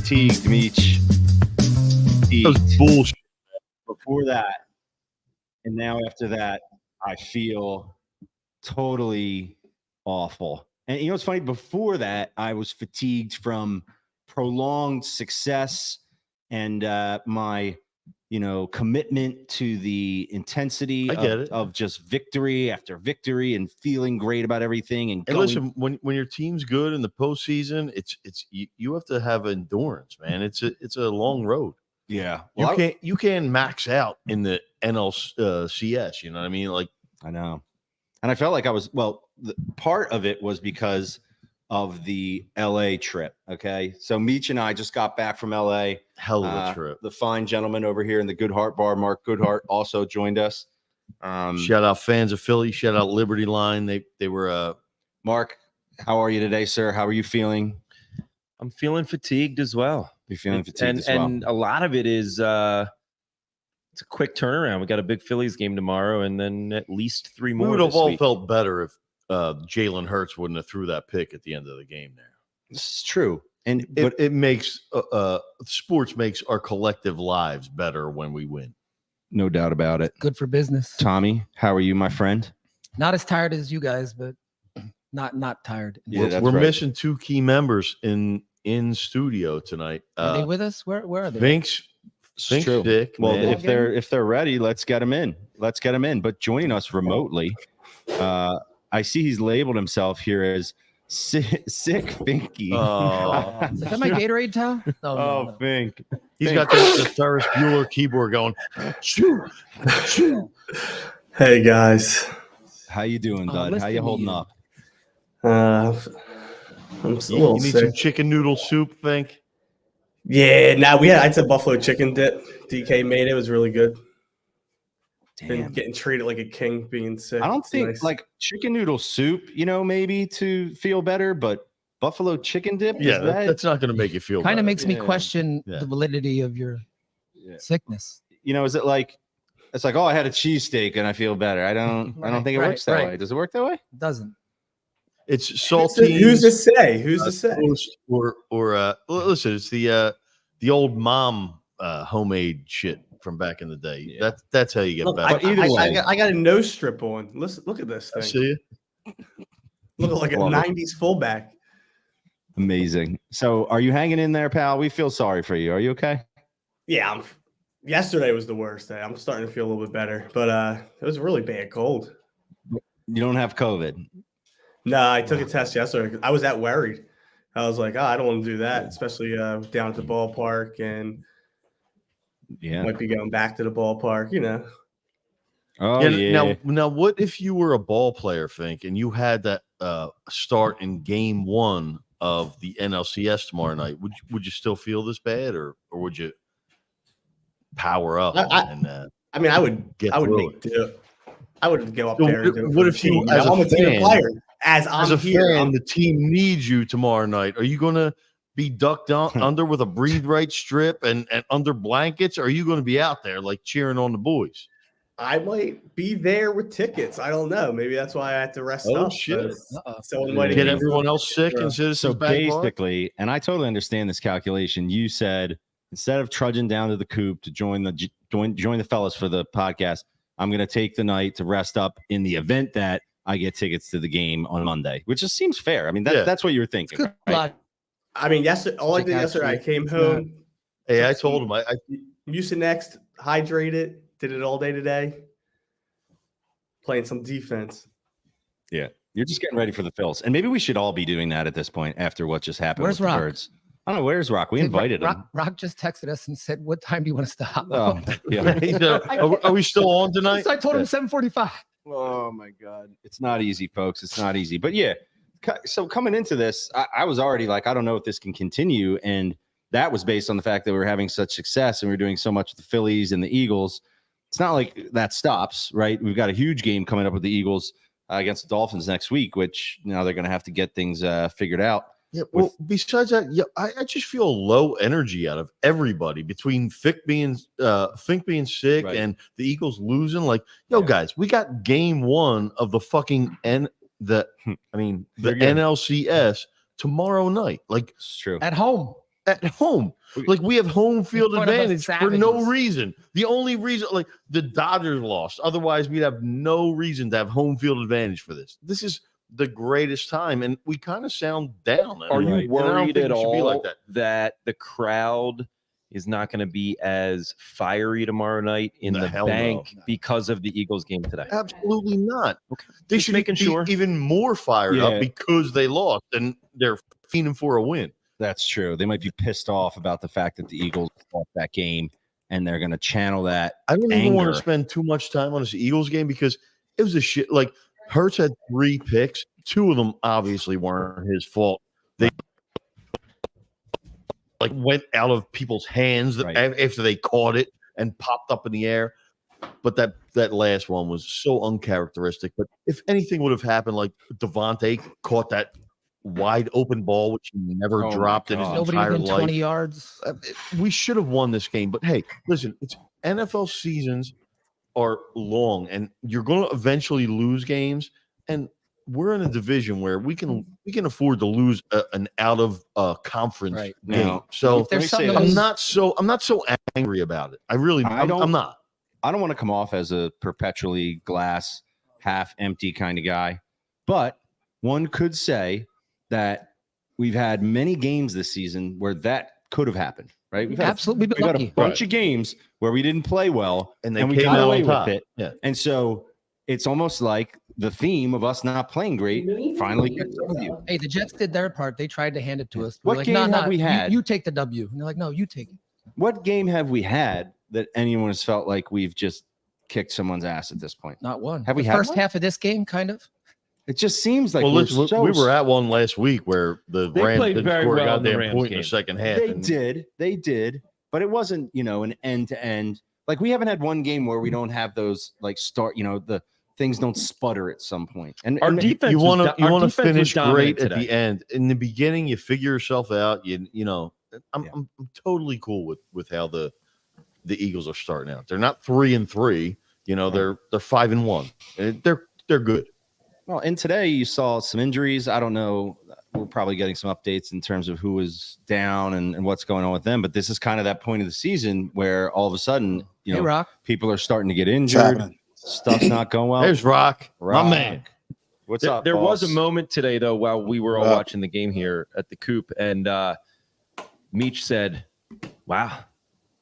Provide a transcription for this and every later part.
Fatigued, Meech. That was bullshit. Before that, and now after that, I feel totally awful. And you know what's funny? Before that, I was fatigued from prolonged success and my, commitment to the intensity of just victory after victory and feeling great about everything. And listen, when your team's good in the postseason, it's you have to have endurance, man. It's a long road. Yeah, well, you can't max out in the NLCS. You know what I mean? Like, I know, and I felt like I was. Well, part of it was because of the LA trip. Okay, so Meech and I just got back from LA. Hell of a trip. The fine gentleman over here in the Goodheart bar, Mark Goodheart, also joined us. Shout out fans of Philly. Shout out Liberty Line. They were. Mark, how are you today, sir? How are you feeling? I'm feeling fatigued as well. You're feeling fatigued as well. And a lot of it is it's a quick turnaround. We got a big Phillies game tomorrow, and then at least 3 more. We would have all felt better if Jalen Hurts wouldn't have threw that pick at the end of the game there. This is true. And it makes sports makes our collective lives better when we win. No doubt about it. Good for business. Tommy, how are you, my friend? Not as tired as you guys, but not tired. Yeah, we're missing 2 key members in studio tonight. Are they with us? Where are they? Fink's sick. Well, man. if they're ready, let's get them in. But joining us remotely, I see he's labeled himself here as sick Finky. Oh, is that my Gatorade towel? No. Fink. He's got the Ferris Bueller keyboard going. Shoo. Hey guys, how you doing, bud? How you holding up? I'm still a little You need sick. some chicken noodle soup, Fink? Yeah, I had some buffalo chicken dip. DK made it. It was really good. Been getting treated like a king being sick. I don't It's think nice. like chicken noodle soup, maybe to feel better, but buffalo chicken dip, Yeah, that's not going to make you feel kind better. of makes me question the validity of your sickness. Is it like it's like, oh, I had a cheesesteak and I feel better. I don't think it works that way. Does it work that way? It doesn't. It's salty. Who's to say? Who's to say? Or listen, it's the old mom homemade shit from back in the day. Yeah. That's how you get Look, better. I got a nose strip on. Listen, look at this I thing. see you. Look like a '90s fullback. Amazing. So, are you hanging in there, pal? We feel sorry for you. Are you okay? Yeah, yesterday was the worst day. I'm starting to feel a little bit better, but it was a really bad cold. You don't have COVID. No, I took a test yesterday. I was that worried. I was like, I don't want to do that, especially down at the ballpark, and might be going back to the ballpark, Oh, yeah. Now, what if you were a ball player, Fink, and you had that start in game 1 of the NLCS tomorrow night? Would you still feel this bad, or would you power up? I would make do. I would go up there. And do it what if you, as I'm a a team fan, player, as I'm a here, fan, the team needs you tomorrow night? Are you going to be ducked under with a breathe right strip and under blankets? Or are you going to be out there like cheering on the boys? I might be there with tickets. I don't know. Maybe that's why I had to rest up. Oh shit! Someone might Get everyone else sick and so basically, and I totally understand this calculation. You said instead of trudging down to the coop to join the fellas for the podcast, I'm going to take the night to rest up in the event that I get tickets to the game on Monday, which just seems fair. I mean, that's what you were thinking. Right? I mean, all I did yesterday, I came home. Hey, I told him I Mucinex, hydrated, did it all day today. Playing some defense. Yeah, you're just getting ready for the Phils, and maybe we should all be doing that at this point after what just happened. Where's with Rock? The Birds. I don't know. Where's Rock? We invited him. Rock just texted us and said, "What time do you want to stop?" Oh, yeah. Are we still on tonight? So I told him 7:45. Oh my God, it's not easy, folks. It's not easy. But yeah, so coming into this, I was already like, I don't know if this can continue, and that was based on the fact that we were having such success and we were doing so much with the Phillies and the Eagles. It's not like that stops, right? We've got a huge game coming up with the Eagles against the Dolphins next week, which now they're going to have to get things figured out. Yeah, well, besides that, I just feel low energy out of everybody between Fink being sick and the Eagles losing. Like, guys, we got game 1 of the fucking the NLCS tomorrow night. Like, it's true. At home. at home. Like we have home field front of us advantage for no savages. reason. The only reason, like the Dodgers lost. Otherwise, we'd have no reason to have home field advantage for this. This is the greatest time, and we kind of sound down. Are And I you don't worried think at we should all be like that? that the crowd is not going to be as fiery tomorrow night in The the hell bank no. because of the Eagles game today? Absolutely not. Okay. They Just should making be sure. even more fired Yeah. up because they lost, and they're fiending for a win. That's true. They might be pissed off about the fact that the Eagles lost that game, and they're going to channel that. I don't even want Anger. to spend too much time on this Eagles game because it was a shit. Like Hurts had 3 picks. 2 of them obviously weren't his fault. They like went out of people's hands Right. after they caught it and popped up in the air. But that last one was so uncharacteristic. But if anything would have happened, like Devontae caught that wide open ball, which he never Oh my dropped in his God. Nobody entire within life. 20 yards. We should have won this game. But hey, listen, it's NFL seasons are long, and you're going to eventually lose games. And we're in a division where we can afford to lose an out of conference Right. game. Now, So If there's Let me say something to this. I'm lose- not so angry about it. I really I'm not. I don't want to come off as a perpetually glass half empty kind of guy, but one could say that we've had many games this season where that could have happened, right? We've had Absolutely, we've had a lucky. bunch of games where we didn't play well And they we came got out away on top. with it. Yeah. And so it's almost like the theme of us not playing great finally gets some of you. Hey, the Jets did their part. They tried to hand it to us. We're What like, game no, have no, we had? You take the W. And they're like, no, you take it. What game have we had that anyone has felt like we've just kicked someone's ass at this point? Not one. Have we the had first one? half of this game, kind of? It just seems like Well, we're listen, so we were at one last week where the They Rams played didn't very score a well in the goddamn Rams point in game. the second half. They did, but it wasn't, an end to end. Like we haven't had one game where we don't have those like start, the things don't sputter at some point. And Our and defense You want was to defense was finish dominant great at today. the end. In the beginning, you figure yourself out. I'm Yeah. I'm totally cool with how the Eagles are starting out. They're not 3-3. They're 5-1. And they're good. well, and today you saw some injuries. I don't know. We're probably getting some updates in terms of who is down and what's going on with them. But this is kind of that point of the season where all of a sudden, Hey, Rock. people are starting to get injured. Stuff's not going well. There's Rock, Rock. my man. What's There, up? there was a boss? moment today, though, while we were all watching the game here at the Coop, and Meech said, "Wow,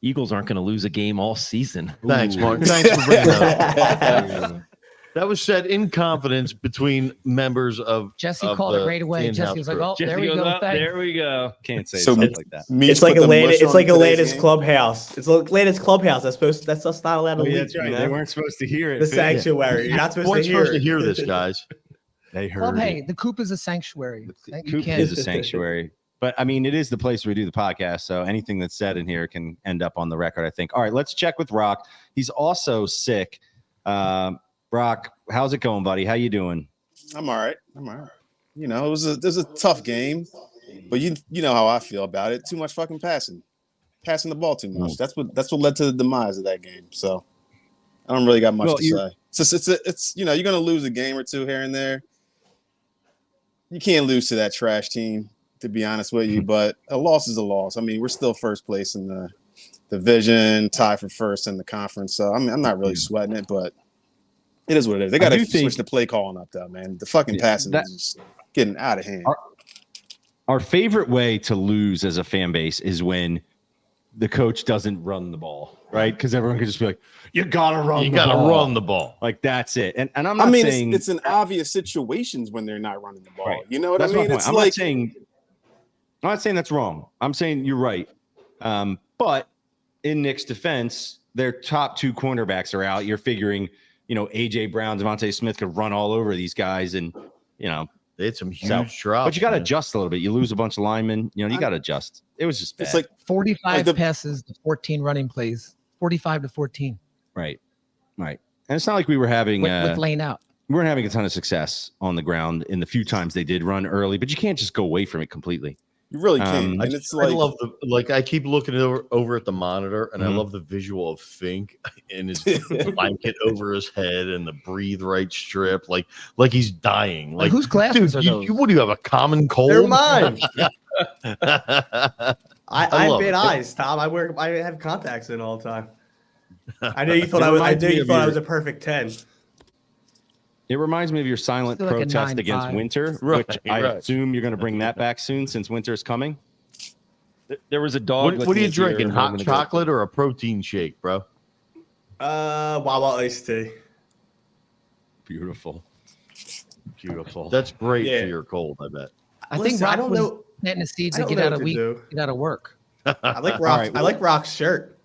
Eagles aren't going to lose a game all season." Thanks, Ooh. Mark. Thanks for bringing that up. That was said in confidence between members of Jesse of called it the right away. in-house Jesse was like, crew. oh, Jesse there we goes, go. "Oh, Thanks." there we go. Can't say So stuff like that. It's like Atlantis. It's like Atlantis Clubhouse. It's Atlantis Clubhouse. That's us not allowed to leak. That's right. They weren't supposed to hear it. The sanctuary. You're not supposed We're to hear supposed to it. hear this, guys. They heard. Well, hey, it. the Coop is a sanctuary. You Coop can't- is a sanctuary. But I mean, it is the place where we do the podcast. So anything that's said in here can end up on the record, I think. All right, let's check with Rock. He's also sick. Rock, how's it going, buddy? How you doing? I'm all right. It was a tough game, but you know how I feel about it. Too much fucking passing the ball too much. That's what led to the demise of that game. So I don't really got much to say. It's you're gonna lose a game or two here and there. You can't lose to that trash team, to be honest with you. But a loss is a loss. I mean, we're still first place in the division, tie for first in the conference. So I mean, I'm not really sweating it, but it is what it is. They got to switch the play calling up, though, man. The fucking passing is just getting out of hand. Our favorite way to lose as a fan base is when the coach doesn't run the ball, right? Because everyone can just be like, "You gotta run the ball." Like that's it. And I'm not saying it's in obvious situations when they're not running the ball. Right. You know what That's I mean? my point. It's I'm like not saying that's wrong. I'm saying you're right. But in Nick's defense, their top 2 cornerbacks are out. You're figuring, AJ Brown, Devontae Smith could run all over these guys, and They had some huge drops. but you got to adjust a little bit. You lose a bunch of linemen. You got to adjust. It was just bad. it's like 45 passes to 14 running plays. 45 to 14 right. And it's not like we were having with lane out. we weren't having a ton of success on the ground in the few times they did run early, but you can't just go away from it completely. you really can't. I And it's I like love I keep looking over at the monitor, and I love the visual of Fink and his blanket over his head and the breathe right strip, like he's dying. Like, whose glasses dude, are those? what do you have, a common cold? They're mine. I have love bad it. eyes, Tom. I have contacts in all the time. I know you thought I was a perfect 10. It reminds me of your silent Still like a protest 9.5. against winter, Right, which I right. assume you're going to bring that back soon since winter is coming. There was a dog. What are you licking his ear drinking? a moment Hot ago. chocolate or a protein shake, bro? Wawa iced tea. Beautiful. That's great Yeah. for your cold, I bet. I think I Rock don't was know. planting the seeds I to don't get know out of what to week, do. get out of work. I like Rock's. right, well- I like Rock's shirt.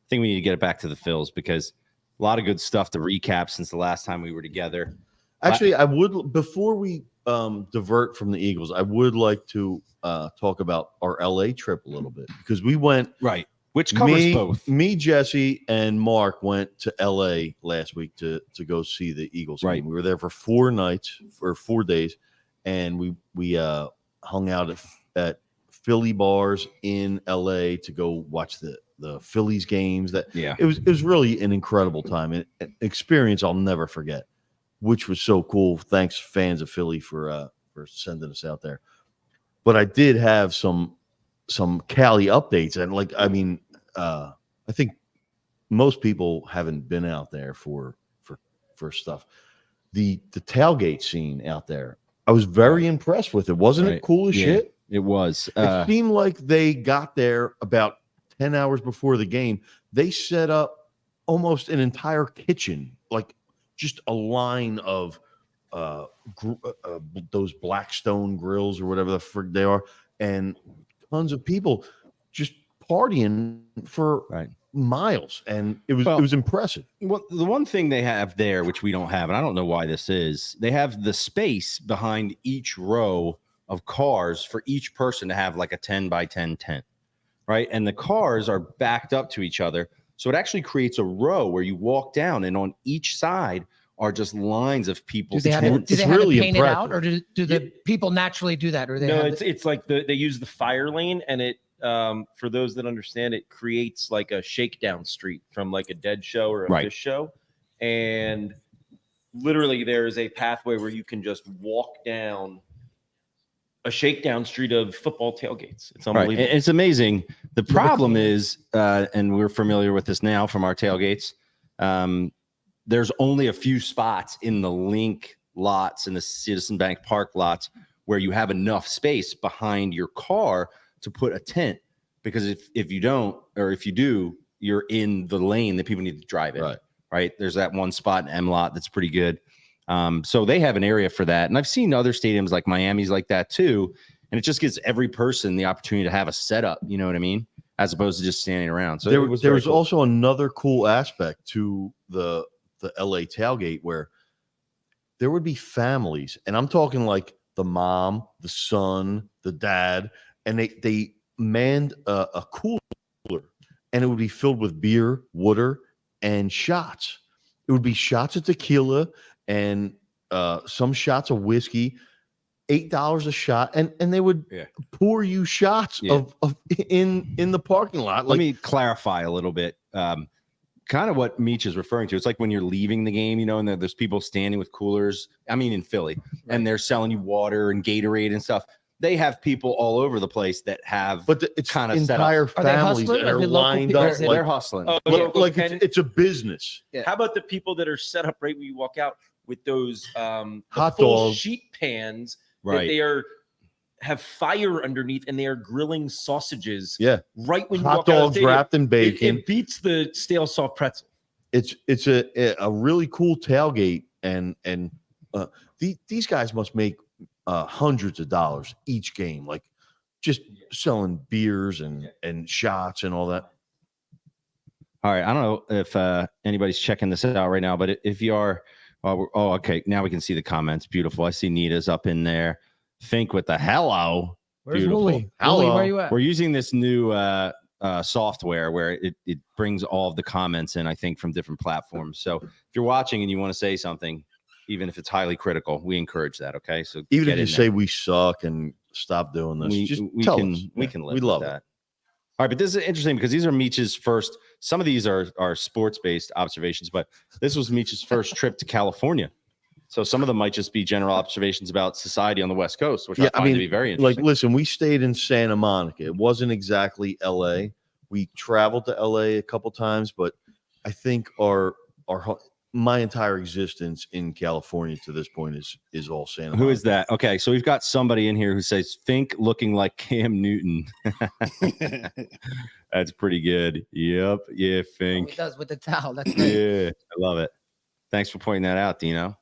I think we need to get it back to the Phils because a lot of good stuff to recap since the last time we were together. Actually, I would, before we divert from the Eagles, I would like to talk about our LA trip a little bit because we went. Right. Which covers both. Me, Jesse, and Mark went to LA last week to go see the Eagles Right. game. We were there for 4 nights or 4 days, and we hung out at Philly bars in LA to go watch the Phillies games. It was really an incredible time, an experience I'll never forget, which was so cool. Thanks, fans of Philly, for sending us out there. But I did have some Cali updates, and I think most people haven't been out there for stuff. The tailgate scene out there, I was very impressed with it. Wasn't it cool as shit? It was. It seemed like they got there about 10 hours before the game. They set up almost an entire kitchen, like just a line of those Blackstone grills or whatever the frig they are, and tons of people just partying for miles, and it was impressive. Well, the one thing they have there, which we don't have, and I don't know why this is, they have the space behind each row of cars for each person to have like a 10 by 10 tent, right? And the cars are backed up to each other, so it actually creates a row where you walk down, and on each side are just lines of people. Do they have it painted out, or do the people naturally do that? Or it's like they use the fire lane, and it for those that understand, it creates like a shakedown street from like a dead show or a fish show, and literally there is a pathway where you can just walk down a shakedown street of football tailgates. It's unbelievable. It's amazing. The problem is, and we're familiar with this now from our tailgates, there's only a few spots in the Link lots and the Citizen Bank Park lots where you have enough space behind your car to put a tent, because if you don't, or if you do, you're in the lane that people need to drive in. Right. There's that one spot in M lot that's pretty good. So they have an area for that. And I've seen other stadiums like Miami's like that too. And it just gives every person the opportunity to have a setup, you know what I mean? As opposed to just standing around. So there was cool. Also another cool aspect to the LA tailgate where there would be families, and I'm talking like the mom, the son, the dad, and they manned a cooler, and it would be filled with beer, water, and shots. It would be shots of tequila and some shots of whiskey, $8 a shot, and they would pour you shots of in the parking lot. Let me clarify a little bit. Kind of what Meech is referring to. It's like when you're leaving the game, you know, and there's people standing with coolers. I mean, in Philly, and they're selling you water and Gatorade and stuff. They have people all over the place that have, but it's kind of entire families that are lined up. They're hustling. Like it's a business. Yeah. How about the people that are set up right when you walk out with those hot full dogs, sheet pans that they have fire underneath, and they are grilling sausages. Right when you hot walk out dogs wrapped in bacon. It beats the stale soft pretzel. It's a really cool tailgate, and these guys must make hundreds of dollars each game, like just selling beers and shots and all that. All right, I don't know if anybody's checking this out right now, but if you are, okay, now we can see the comments. Beautiful. I see Nita's up in there. Fink with the hello. Where's Beautiful. Wooly? Hello. Wooly, where you at? We're using this new software where it brings all of the comments in, I think, from different platforms. So if you're watching and you want to say something, even if it's highly critical, we encourage that. Okay, so even if you say we suck and stop doing this, we can live. We love that. All right, but this is interesting because these are Meech's first. Some of these are sports based observations, but this was Meech's first trip to California. So some of them might just be general observations about society on the West Coast, which I find to be very interesting. Like, listen, we stayed in Santa Monica. It wasn't exactly LA. We traveled to LA a couple times, but I think my entire existence in California to this point is all Santa Monica. Who is that? Okay, so we've got somebody in here who says Fink looking like Cam Newton. That's pretty good. Yep. Yeah, Fink. He does with the towel. That's great. Yeah, I love it. Thanks for pointing that out, Dino.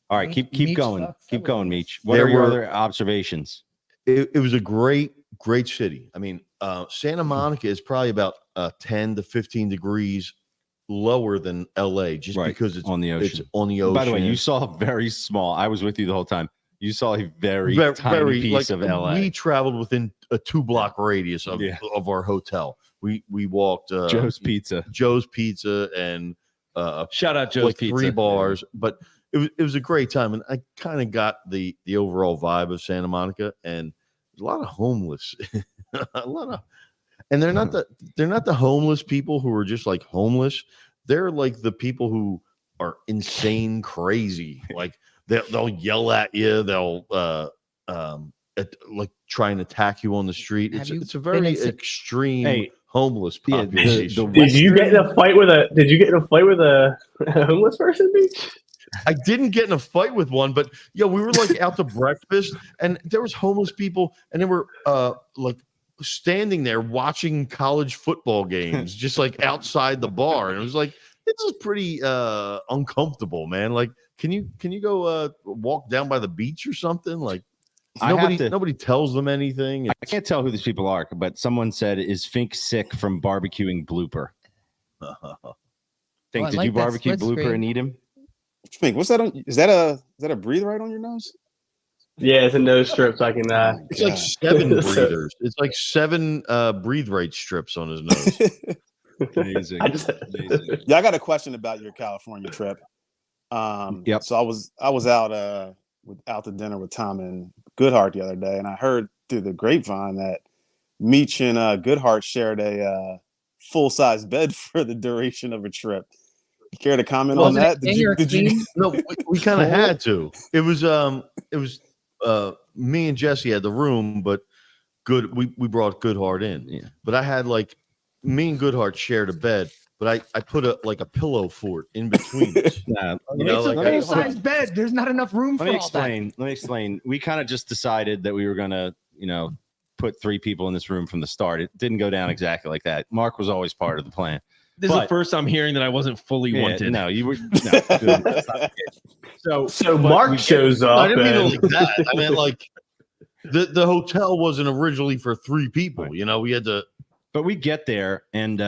All right, keep going. Keep going, Meech. What are your other observations? It was a great city. I mean, Santa Monica is probably about 10 to 15 degrees lower than LA, just because it's on the ocean. It's on the ocean. By the way, you saw a very small. I was with you the whole time. You saw a very tiny piece of LA. We traveled within a 2-block radius of our hotel. We walked Joe's Pizza, and shout out Joe's Pizza. 3 bars, but it was a great time, and I kind of got the overall vibe of Santa Monica, and a lot of homeless, and they're not the homeless people who are just like homeless. They're like the people who are insane, crazy. Like they'll yell at you. They'll like try and attack you on the street. It's a very extreme homeless population. Did you get in a fight with a homeless person, Meech? I didn't get in a fight with one, but we were like out to breakfast, and there was homeless people, and they were like standing there watching college football games, just like outside the bar, and it was like, this is pretty uncomfortable, man. Like, can you go walk down by the beach or something? Like, nobody tells them anything. I can't tell who these people are, but someone said, "Is Fink sick from barbecuing blooper?" Fink, did you barbecue blooper and eat him? Fink, what's that on? Is that a breathe right on your nose? Yeah, it's a nose strip, so I can. It's like 7 breathers. It's like 7 breathe right strips on his nose. Amazing. Yeah, I got a question about your California trip. Yep. So I was out to dinner with Tom and Goodheart the other day, and I heard through the grapevine that Meech and Goodheart shared a full-size bed for the duration of a trip. You care to comment on that? Did you? No, we kind of had to. It was me and Jesse had the room, but we brought Goodheart in. Yeah. But I had me and Goodheart shared a bed, but I put a pillow fort in between us. It's a full-size bed. There's not enough room for all that. Let me explain. We kind of just decided that we were gonna, put 3 people in this room from the start. It didn't go down exactly like that. Mark was always part of the plan. This is the first I'm hearing that I wasn't fully wanted. No, you were. No. So Mark shows up. I didn't mean it like that. I meant like the hotel wasn't originally for 3 people. Right. We had to. But we get there, and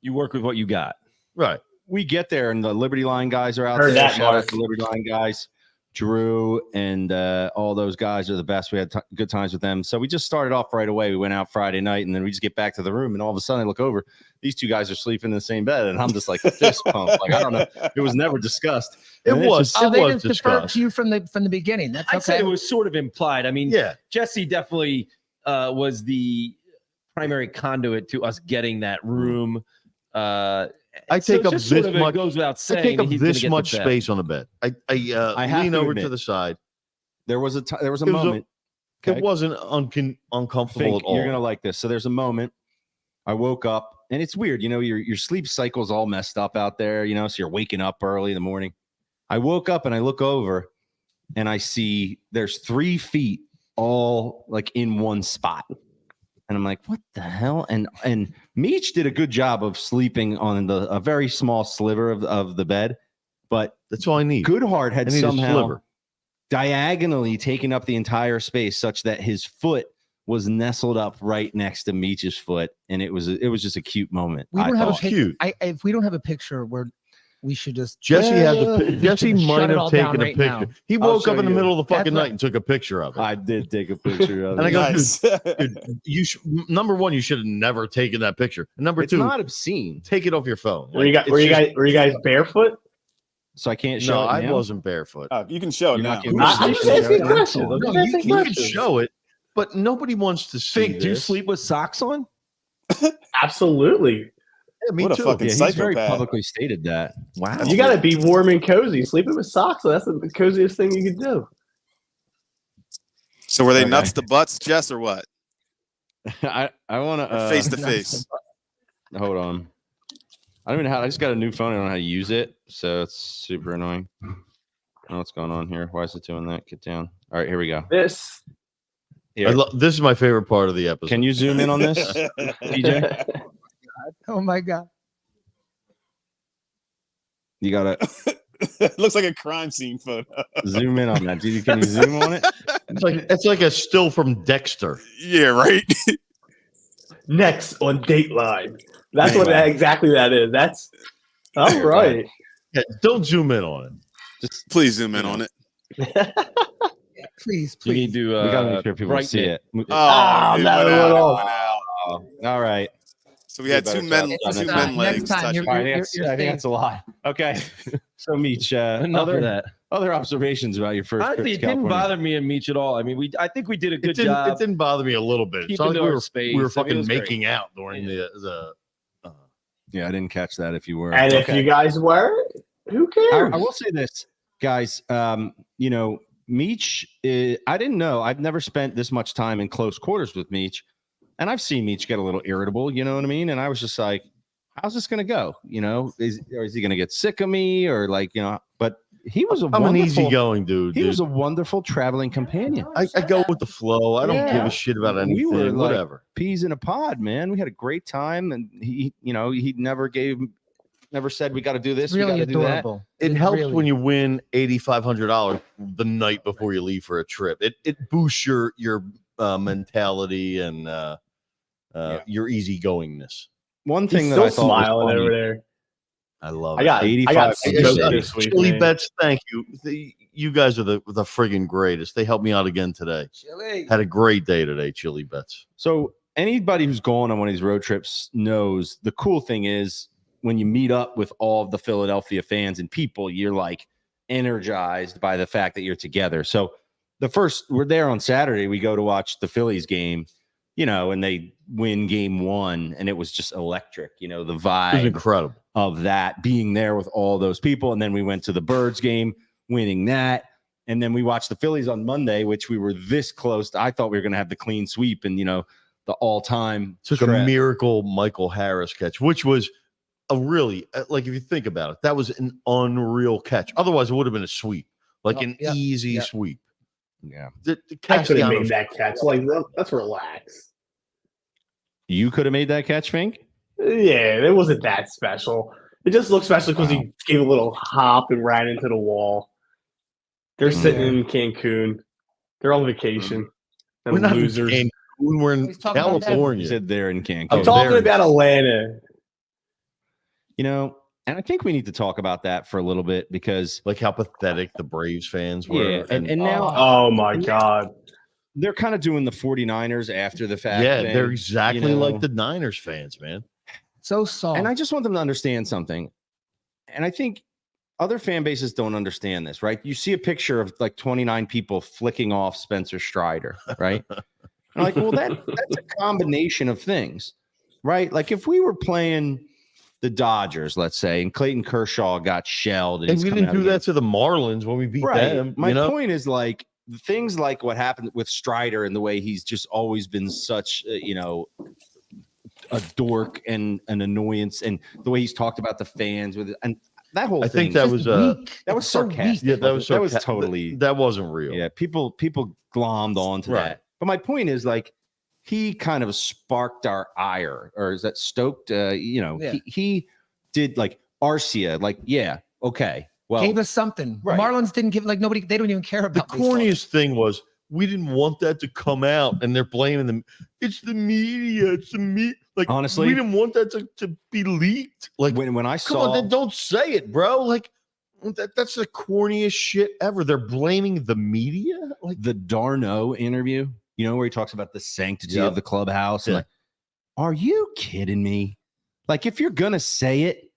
you work with what you got. Right. We get there, and the Liberty Line guys are out Heard there. that, Shout out Mark. to the Liberty Line guys. Drew and all those guys are the best. We had good times with them. So we just started off right away. We went out Friday night, and then we just get back to the room, and all of a sudden I look over. These 2 guys are sleeping in the same bed, and I'm just like fist pump. Like, I don't know. It was never discussed. It was They just deferred discussed. to you from the beginning. That's I'd say okay. it was sort of implied. I mean, Jesse definitely was the primary conduit to us getting that room. I take up this much. Goes without saying. I take up he's gonna this get much the bed. space on the bed. I lean over to the side. There was a moment. It wasn't uncomfortable Fink, at all. you're gonna like this. So there's a moment. I woke up, and it's weird. Your sleep cycle's all messed up out there. So you're waking up early in the morning. I woke up and I look over, and I see there's 3 feet all like in one spot. And I'm like, what the hell? And Meech did a good job of sleeping on a very small sliver of the bed, but that's all I need. Goodheart had somehow diagonally taken up the entire space such that his foot was nestled up right next to Meech's foot, and it was just a cute moment. We don't have a cute. If we don't have a picture where we should just Jesse might have taken a picture. Now. He woke up in the middle of the fucking night and took a picture of it. I did take a picture of it. And I go, Nice. dude, number 1, you should have never taken that picture. And number 2, not obscene. take it off your phone. Were you guys barefoot? So I can't show No, it I now? wasn't barefoot. You can show it You're now. not giving I'm just asking questions. No, you can show it, but nobody wants to see Fink, do you this. sleep with socks on? Absolutely. Yeah, me What a too. fucking Yeah, he's very psychopath. publicly stated that. Wow. You got to be warm and cozy. Sleeping with socks, that's the coziest thing you could do. So were they Okay. nuts to butts, Jess, or what? I want Or to face to face? hold on. I don't even know how. I just got a new phone. I don't know how to use it, so it's super annoying. I don't know what's going on here. Why is it doing that? Get down. All right, here we go. This. Here. This is my favorite part of the episode. Can you zoom in on this, DJ? Oh my God. You gotta Looks like a crime scene photo. zoom in on that. DJ, can you zoom on it? It's like a still from Dexter. Yeah, right. Next on Dateline. That's what exactly that is. That's all right. Yeah, don't zoom in on it. Just Please zoom in on it. Please, You please. need to we gotta make sure people brighten see it. Ah, it no, went no, out, no. it went out. All right. So we had Do a two better men, job. two Next men time, legs next time, touching. All right, I think You're that's a lot. Okay. So Meech, enough of that. other observations about your first trip Honestly, to it didn't California? bother me and Meech at all. I mean, I think we did a good It job. didn't bother me a little bit. It's Keeping not like to we our were, space. we I were mean, it fucking was great. making out during the Yeah, I didn't catch that. If you were, And if you guys were, who cares? I will say this, guys. Meech, I didn't know. I've never spent this much time in close quarters with Meech, and I've seen Meech get a little irritable. You know what I mean? And I was just like, "How's this going to go? You know, is he going to get sick of me or like, you know?" But he was I'm an easygoing dude. He was a wonderful traveling companion. I go with the flow. I don't Yeah. give a shit about anything. We were like whatever. peas in a pod, man. We had a great time, and he never said we got to do this. It's really we got to do that. adorable. It It's helps really- when you win $8,500 the night before you leave for a trip. It boosts your mentality and your easygoingness. One He's thing that still I thought smiling was funny, over there. I love I it. got 85 smoked this week. Chili man. Bets, thank you. You guys are the friggin' greatest. They helped me out again today. Had a great day today, Chili Bets. So anybody who's going on one of these road trips knows the cool thing is when you meet up with all of the Philadelphia fans and people, you're like energized by the fact that you're together. So we're there on Saturday. We go to watch the Phillies game, and they win game 1, and it was just electric. The It was vibe incredible. of that being there with all those people. And then we went to the Birds game, winning that. And then we watched the Phillies on Monday, which we were this close. I thought we were going to have the clean sweep and, the all-time. Took a miracle Michael Harris catch, which was a really, like, if you think about it, that was an unreal catch. Otherwise, it would have been a sweep, like an easy sweep. Yeah. The I could have made Castellanos- that catch. Like, let's relax. You could have made that catch, Fink? Yeah, it wasn't that special. It just looked special because he gave a little hop and ran into the wall. They're sitting in Cancun. They're on vacation. We're And not in losers. Cancun, we're in He's talking about California. You said they're in Cancun. I'm talking about Atlanta. And I think we need to talk about that for a little bit because Like how pathetic the Braves fans were. yeah, and now Oh my God. they're kind of doing the 49ers after the fact. yeah, thing, they're exactly you know. like the Niners fans, man. So soft. And I just want them to understand something. And I think other fan bases don't understand this, right? You see a picture of like 29 people flicking off Spencer Strider, right? And I'm like, well, that's a combination of things, right? Like if we were playing the Dodgers, let's say, and Clayton Kershaw got shelled, And he's we coming didn't out do again. that to the Marlins when we beat them. My you know? point is like things like what happened with Strider and the way he's just always been such, a dork and an annoyance, and the way he's talked about the fans with it, and that whole I thing. think that was that was sarcastic. yeah, that was totally that wasn't real. yeah. People glommed onto Right. that. But my point is like he kind of sparked our ire, or is that stoked? He did like Arcia, like okay. Well, gave us something. Right. Marlins didn't give like nobody. They don't even care The about baseball. corniest thing was we didn't want that to come out, and they're blaming them. It's the media. It's the media. Like Honestly, we didn't want that to be leaked. Like when I come saw on, then don't say it, bro. Like that's the corniest shit ever. They're blaming the media. Like the Darno interview, where he talks about the sanctity Yep. of the clubhouse. Yeah. And like, are you kidding me? Like, if you're gonna say it,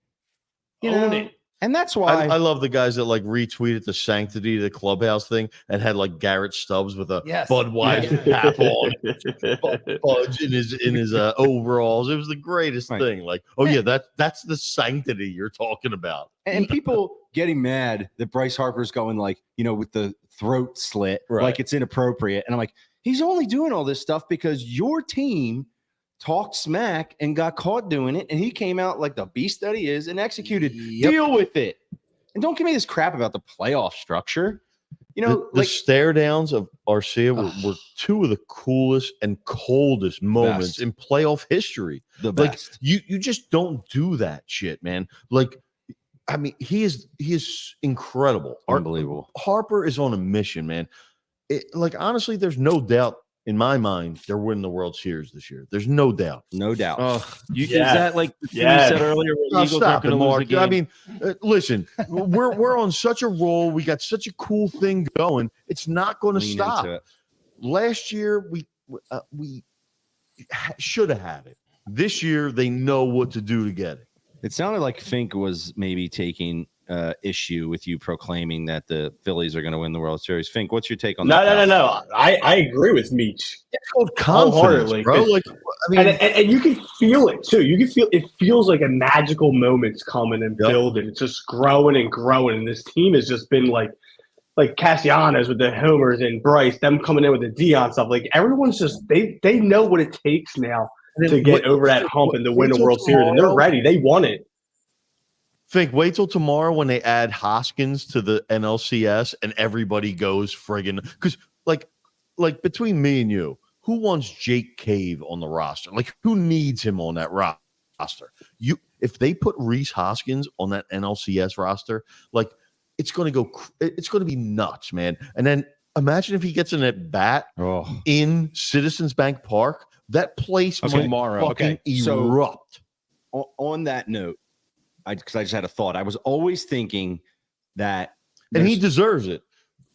Own it. And that's why I love the guys that like retweeted the sanctity of the clubhouse thing and had like Garrett Stubbs with a Budweiser cap on, fudge in his overalls. It was the greatest thing. Like, oh yeah, that's the sanctity you're talking about. And people getting mad that Bryce Harper's going like, with the throat slit, like it's inappropriate. And I'm like, he's only doing all this stuff because your team talked smack and got caught doing it, and he came out like the beast that he is and executed. Deal with it, and don't give me this crap about the playoff structure. The stare downs of Arcia were two of the coolest and coldest moments in playoff history. The best. Like you just don't do that shit, man. Like, I mean, he is incredible, unbelievable. Harper is on a mission, man. Honestly, there's no doubt. In my mind, they're winning the World Series this year. There's no doubt. No doubt. Is that like you said earlier? Stop it, Mark. I mean, listen, we're on such a roll. We got such a cool thing going. It's not going to stop. Last year, we should have had it. This year, they know what to do to get it. It sounded like Fink was maybe taking issue with you proclaiming that the Phillies are going to win the World Series. Fink, what's your take on that? No. I agree with Meech. It's called confidence, bro. Like, I mean, and you can feel it too. You can feel it. Feels like a magical moment's coming and building. It's just growing and growing. And this team has just been like Castellanos with the homers and Bryce, them coming in with the Dion stuff. Like everyone's just they know what it takes now to get over that hump and to win the World Series, and they're ready. They want it. Think, wait till tomorrow when they add Hoskins to the NLCS and everybody goes friggin' because like between me and you, who wants Jake Cave on the roster? Like, who needs him on that roster? If they put Rhys Hoskins on that NLCS roster, like it's going to be nuts, man. And then imagine if he gets an at bat in Citizens Bank Park, that place might fucking erupt. So, on that note, because I just had a thought. I was always thinking that, and he deserves it.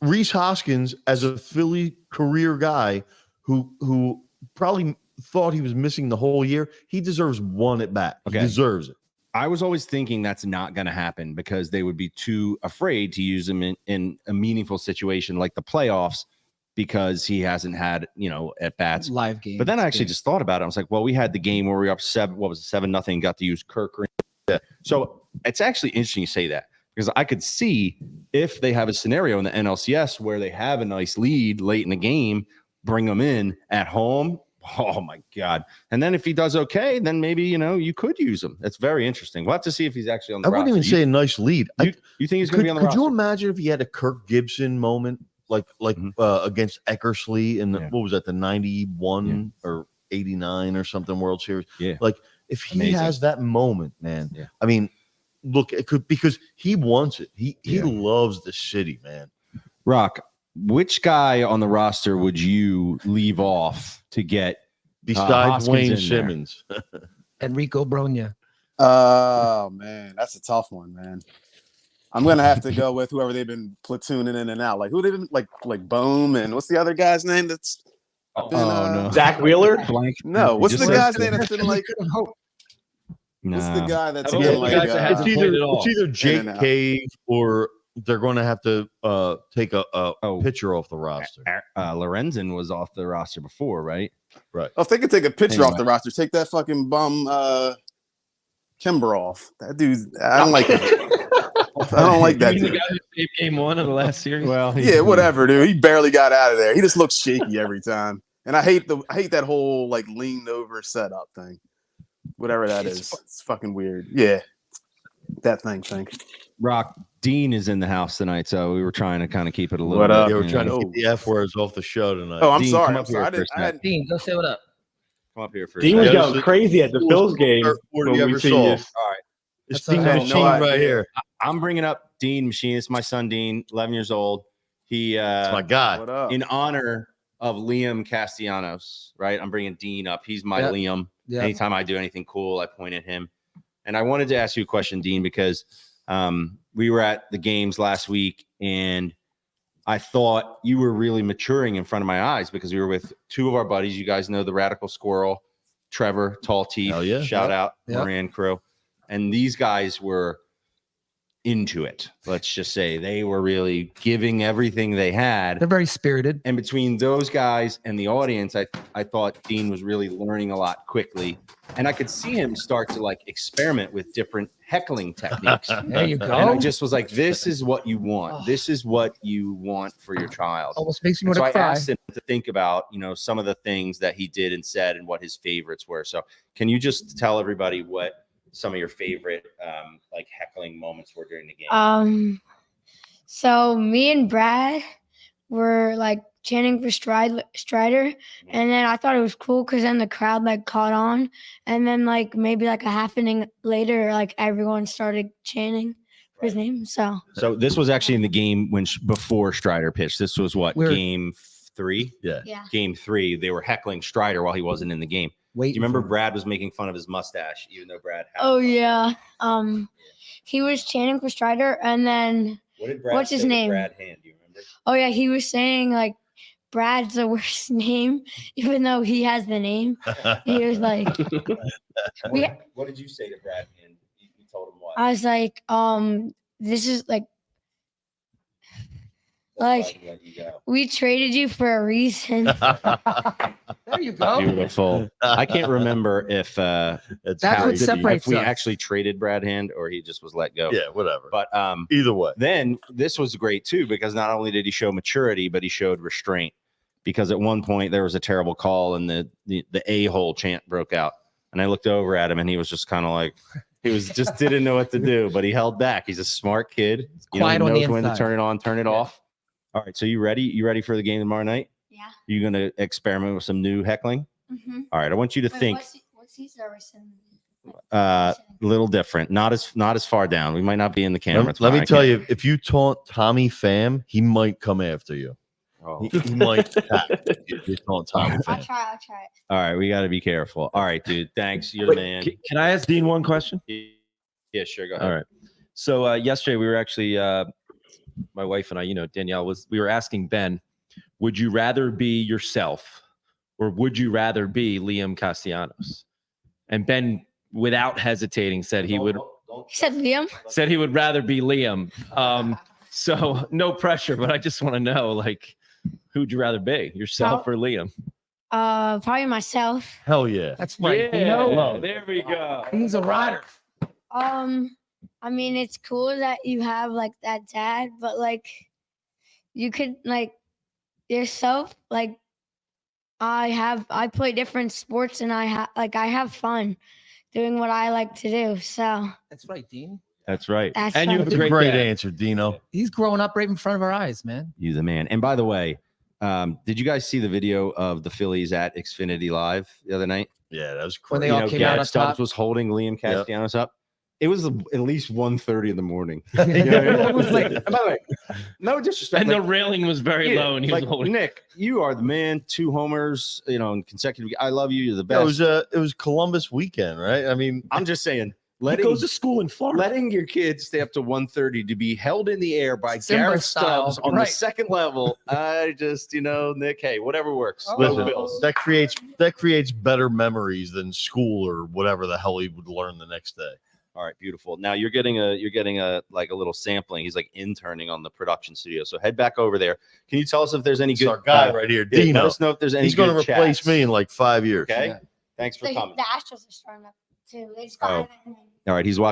Rhys Hoskins, as a Philly career guy who probably thought he was missing the whole year, he deserves one at bat. He deserves it. I was always thinking that's not going to happen because they would be too afraid to use him in a meaningful situation like the playoffs because he hasn't had, at bats. Live game. But then I actually just thought about it. I was like, well, we had the game where we were up 7-0, got to use Kirk. So it's actually interesting you say that because I could see if they have a scenario in the NLCS where they have a nice lead late in the game, bring them in at home. Oh my God. And then if he does okay, then maybe, you could use him. That's very interesting. We'll have to see if he's actually on the roster. I wouldn't even say a nice lead. You think he's going to be on the roster? Could you imagine if he had a Kirk Gibson moment against Eckersley in what was that, the 91 or 89 or something World Series? Yeah. Like, if he has that moment, man, I mean, look, it could because he wants it. He loves the city, man. Rock, which guy on the roster would you leave off to get besides Wayne Simmons? Enrico Bronya. Oh man, that's a tough one, man. I'm gonna have to go with whoever they've been platooning in and out. Like who they've been like Boom and what's the other guy's name that's no. Zach Wheeler? No, what's the guy's name that's been like what's the guy that's been like it's either Jake Cave or they're going to have to take a pitcher off the roster. Lorenzen was off the roster before, right? Right. Oh, if they could take a pitcher off the roster, take that fucking bum Kimber off. That dude, I don't like that. I don't like that. The guy who saved game one of the last series. Well, yeah, whatever, dude. He barely got out of there. He just looks shaky every time. And I hate that whole like leaned over setup thing. Whatever that is. It's fucking weird. Yeah. That thing. Rock, Dean is in the house tonight, so we were trying to kind of keep it a little What bit. up? Yeah, we're trying to keep the F words off the show tonight. Oh, I'm Dean, sorry. come up here for a second. Dean, go say what up. Come up here for a Dean was second. going crazy at the Phil's game. When we ever saw. All right. It's That's Dean all right. Machine right here. I'm bringing up Dean Machine. It's my son, Dean, 11 years old. He It's my guy. What up? in honor of Liam Castellanos, right? I'm bringing Dean up. He's my Liam. Yeah. Anytime I do anything cool, I point at him. And I wanted to ask you a question, Dean, because we were at the games last week, and I thought you were really maturing in front of my eyes because we were with two of our buddies. You guys know the Radical Squirrel, Trevor, Tall Teeth. Hell yeah. Shout out, Yep. Moran crew. And these guys were into it. Let's just say they were really giving everything they had. They're very spirited. And between those guys and the audience, I thought Dean was really learning a lot quickly. And I could see him start to like experiment with different heckling techniques. There you go. And I just was like, this is what you want. This is what you want for your child. Almost makes me And want so to I cry. asked him to think about, some of the things that he did and said and what his favorites were. So can you just tell everybody what some of your favorite like heckling moments were during the game? So me and Brad were like chanting for Strider, and then I thought it was cool because then the crowd like caught on, and then like maybe like a half inning later, like everyone started chanting for his name. So this was actually in the game before Strider pitched. This was what, game 3? Yeah. Game 3. They were heckling Strider while he wasn't in the game. Do you remember Brad was making fun of his mustache, even though Brad had yeah. He was chanting for Strider, and then what's his name? Brad Hand, do you remember? Oh yeah, he was saying like Brad's the worst name, even though he has the name. He was like, what did you say to Brad Hand? You told him what? I was like, this is like we traded you for a reason. There you go. Beautiful. I can't remember if That's what separates if we us. actually traded Brad Hand or he just was let go. Yeah, whatever. But either way. Then this was great too, because not only did he show maturity, but he showed restraint. Because at one point there was a terrible call and the a-hole chant broke out. And I looked over at him and he was just kind of like, he was just didn't know what to do, but he held back. He's a smart kid. He knows when to turn it on, turn it off. All right, so you ready? You ready for the game tomorrow night? Yeah. You gonna experiment with some new heckling? Mm-hmm. All right, I want you to think. What's he service? A little different, not as far down. We might not be in the camera. Let me tell you, if you taunt Tommy Pham, he might come after you. Oh. He might attack if you taunt Tommy Pham. I'll try it. All right, we got to be careful. All right, dude. Thanks. You're the man. Can I ask Dean one question? Yeah, sure. Go ahead. All right. So yesterday we were actually my wife and I, Danielle we were asking Ben, would you rather be yourself or would you rather be Liam Castellanos? And Ben, without hesitating, said he would. He said Liam. Said he would rather be Liam. So no pressure, but I just want to know, like, who'd you rather be, yourself or Liam? Probably myself. Hell yeah. That's right. Yeah, there we go. He's a rider. I mean, it's cool that you have like that dad, but like you could like yourself, like I play different sports and I have fun doing what I like to do. So That's right, Dean. That's right. that's And you fun. have a great Great dad. answer, Dino. He's growing up right in front of our eyes, man. He's the man. And by the way, did you guys see the video of the Phillies at Xfinity Live the other night? Yeah, that was When crazy. they all came out Gad on Stubbs top. was holding Liam Castellanos up. It was at least 1:30 in the morning. It was like- And by the way, no disrespect. And the railing was very low, and he was holding. Nick, you are the man. 2 homers, in consecutive. I love you. You're the best. It was Columbus weekend, right? I mean, I'm just saying. He goes to school in Florida. Letting your kids stay up to 1:30 to be held in the air by Simba Garrett style, Stubbs on right. the second level. I just, Nick, hey, whatever works. listen, Bills. that creates better memories than school or whatever the hell he would learn the next day. All right, beautiful. Now you're getting a like a little sampling. He's like interning on the production studio. So head back over there. Can you tell us if there's any It's good our guy right here, yeah, Dino. let us know if there's any. He's going to good replace chats. me in like 5 years. Okay. Yeah. Thanks for The coming. Astros are starting up too. They just got All right, he's giving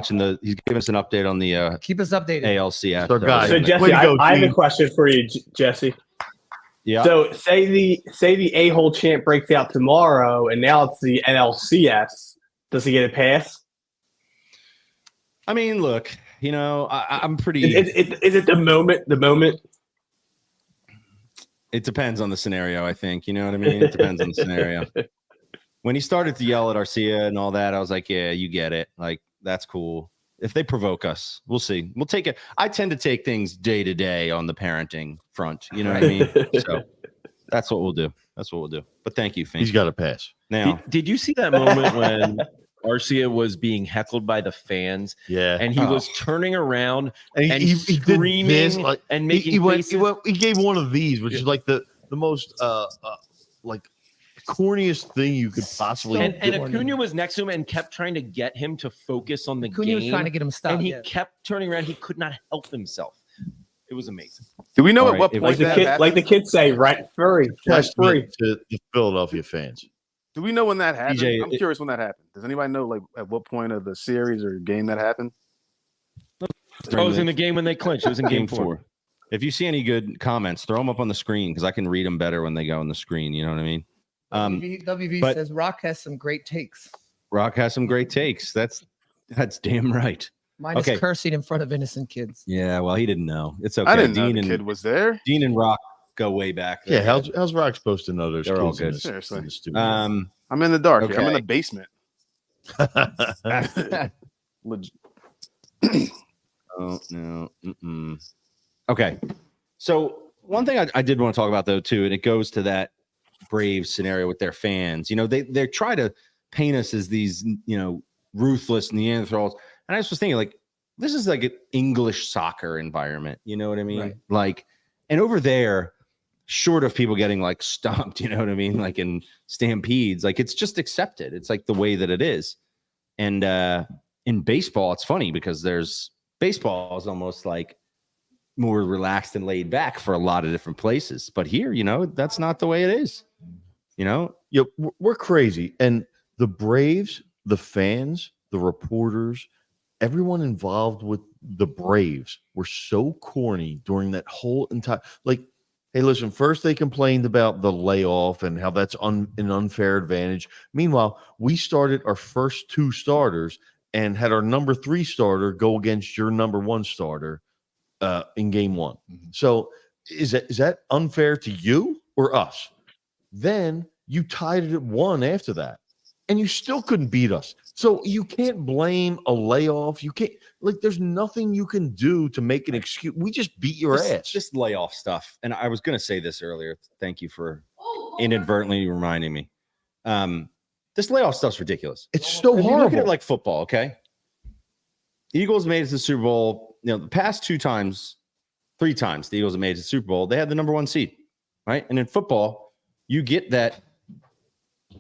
us an update on the Keep us updated. ALCS. So, guys, So Way Jesse, to go, I have a Gene. question for you, Jesse. yeah. So say the a-hole chant breaks out tomorrow, and now it's the NLCS. Does he get a pass? I mean, look, I'm pretty. Is it the moment? The moment. It depends on the scenario, I think. You know what I mean? It depends on the scenario. When he started to yell at Arcia and all that, I was like, yeah, you get it. Like, that's cool. If they provoke us, we'll see. We'll take it. I tend to take things day to day on the parenting front. You know what I mean? So that's what we'll do. But thank you, Fink. He's got a pass. Now, Did you see that moment when Arcia was being heckled by the fans Yeah. and he was turning around And and he did screaming this, like, and making he faces? gave one of these, which is like the most like corniest thing you could possibly. And Acuna was next to him and kept trying to get him to focus on the Acuna game. was trying to get him stopped, and he yeah. kept turning around. He could not help himself. It was amazing. Do we know All at what right, point that happened? Like the kids say, rent free. Testament to the Philadelphia fans. Do we know when that happened? DJ, I'm curious when that happened. Does anybody know like at what point of the series or game that happened? Oh, it was in the game when they clinched. It was in game 4. If you see any good comments, throw them up on the screen because I can read them better when they go on the screen. You know what I mean? WV but- says Rock has some great takes. Rock has some great takes. That's damn right. Mine is cursing in front of innocent kids. Yeah, well, he didn't know. It's okay. I didn't know Dean the and kid was there. Dean and Rock go way back. Yeah, how's Rock supposed to know those They're kids all in good. the- Seriously. in the studio? I'm in the dark. Here. I'm in Okay. the basement. Legit. Oh no. Mm-mm. Okay. So one thing I did want to talk about though too, and it goes to that Braves scenario with their fans. You know, they try to paint us as these, you know, ruthless Neanderthals. And I just was thinking, like, this is like an English soccer environment. You know what I mean? Right. Like, and over there, short of people getting like stomped, you know what I mean? Like in stampedes, like it's just accepted. It's like the way that it is. And in baseball, it's funny because baseball is almost like more relaxed and laid back for a lot of different places. But here, you know, that's not the way it is. You know? Yeah, we're crazy. And the Braves, the fans, the reporters, everyone involved with the Braves were so corny during that whole entire, like, hey, listen, first they complained about the layoff and how that's an unfair advantage. Meanwhile, we started our first 2 starters and had our number 3 starter go against your number 1 starter in game 1. Mm-hmm. So is that unfair to you or us? Then you tied it at 1 after that, and you still couldn't beat us. So you can't blame a layoff. You can't, like, there's nothing you can do to make an excuse. We just beat your ass. Just layoff stuff. And I was going to say this earlier. Thank you for inadvertently reminding me. This layoff stuff's ridiculous. It's so If you horrible. look at it like football, okay? The Eagles made it to the Super Bowl. You know, the past 3 times, the Eagles have made it to the Super Bowl. They had the number 1 seed, right? And in football, you get that.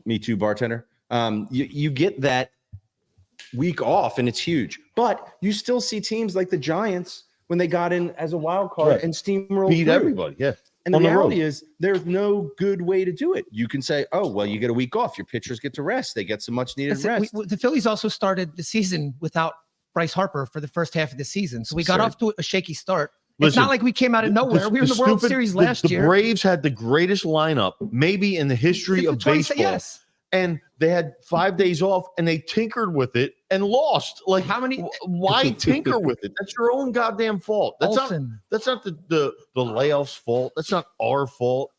Me too, bartender. You get that week off, and it's huge. But you still see teams like the Giants when they got in as a wild card Right. and steamrolled Beat through. everybody. Yeah. And the On the reality road. is there's no good way to do it. You can say, oh, well, you get a week off. Your pitchers get to rest. They get some much needed rest. The Phillies also started the season without Bryce Harper for the first half of the season. So we got off to a shaky start. It's Listen, not like we came out of nowhere. We were in the World Series last year. The Braves had the greatest lineup maybe in the history of baseball. Yes. And they had 5 days off, and they tinkered with it and lost. Like, How many? Why tinker with it? That's your own goddamn fault. That's not the layoff's fault. That's not our fault.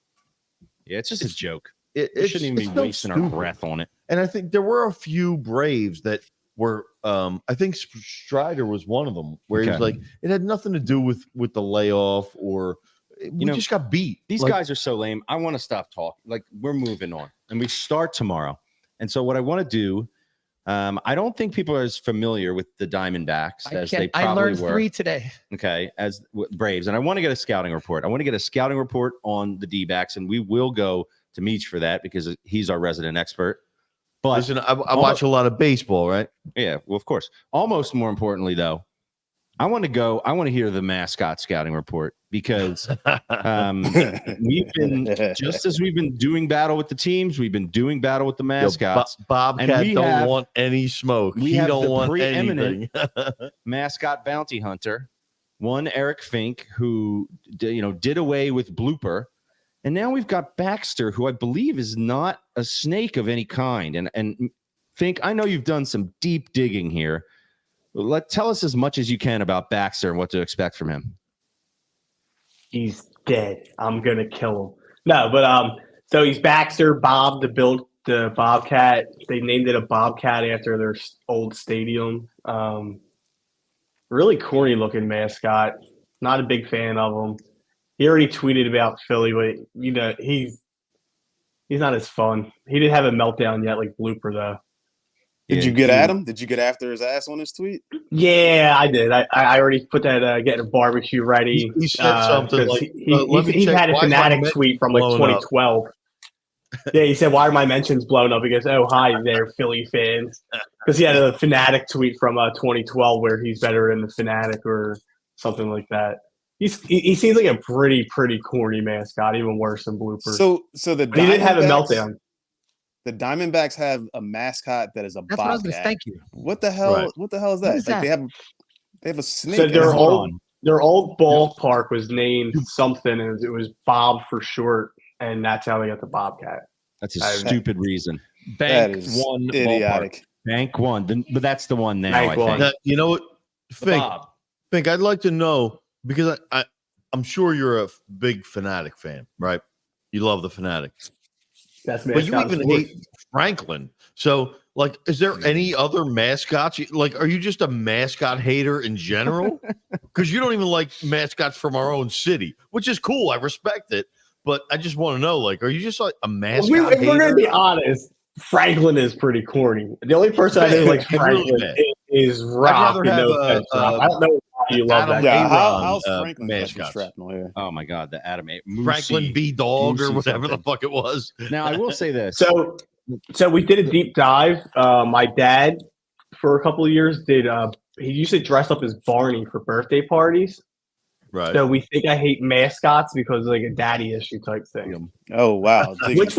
Yeah, it's just a joke. It We shouldn't even be so wasting our stupid. breath on it. And I think there were a few Braves that were. I think Strider was one of them, where he was Okay. like, it had nothing to do with the layoff, or we know, just got beat. These Like, guys are so lame. I want to stop talking. Like, we're moving on, and we start tomorrow. And so what I want to do, I don't think people are as familiar with the Diamondbacks as they I probably learned were. 3 today. Okay, as Braves. And I want to get a scouting report. I want to get a scouting report on the D-backs, and we will go to Meech for that because he's our resident expert. But listen, I watch a lot of baseball, right? yeah, well, of course. Almost more importantly, though, I want to hear the mascot scouting report because we've been, just as we've been doing battle with the teams, we've been doing battle with the mascots. Bobcat And we don't have- want any smoke. we He have don't the want preeminent anything. mascot bounty hunter, one Eric Fink, who did away with Blooper. And now we've got Baxter, who I believe is not a snake of any kind. And Fink, I know you've done some deep digging here. Tell us as much as you can about Baxter and what to expect from him. He's dead. I'm gonna kill him. No, but so he's Baxter, Bob, the Bobcat. They named it a Bobcat after their old stadium. Really corny looking mascot. Not a big fan of him. He already tweeted about Philly, but he's not as fun. He didn't have a meltdown yet, like Blooper though. Did you get at him? Did you get after his ass on his tweet? Yeah, I did. I already put that getting a barbecue ready. He said something like, he had a fanatic tweet from like 2012. Yeah, he said, "Why are my mentions blown up?" He goes, "Oh, hi there, Philly fans," because he had a Fanatic tweet from 2012 where he's better than the Fanatic or something like that. He seems like a pretty corny mascot, even worse than Blooper. So the but he didn't have a Diamondbacks- meltdown. The Diamondbacks have a mascot that is a That's what I was bobcat. gonna. Thank you. What the hell? Right. What the hell is that? What is Like that? they have a snake. So in it. their old ballpark was named something, and it was Bob for short, and that's how they got the Bobcat. That's a stupid reason. That Bank is one idiotic. Bank one, but that's the one now. Bank I one. think. Now, you know what, Fink? Bob. Fink, I'd like to know because I'm sure you're a big Fanatic fan, right? You love the Fanatic, That's but you mascot even sport. hate Franklin. So, like, is there any other mascots? Like, are you just a mascot hater in general? Because you don't even like mascots from our own city, which is cool. I respect it. But I just want to know, like, are you just like a mascot If we're hater? gonna be honest, Franklin is pretty corny. The only person I know like Franklin is Rock. I'd rather have I don't know why you love Adam that. Yeah, Aaron, how's Franklin mascots. shrapnel here? Oh my God, the Adam Franklin B. Dog or Moosey whatever the something. fuck it was. Now I will say this. So we did a deep dive. My dad, for a couple of years, he used to dress up as Barney for birthday parties. Right. So we think I hate mascots because of like a daddy issue type thing. Oh wow, Which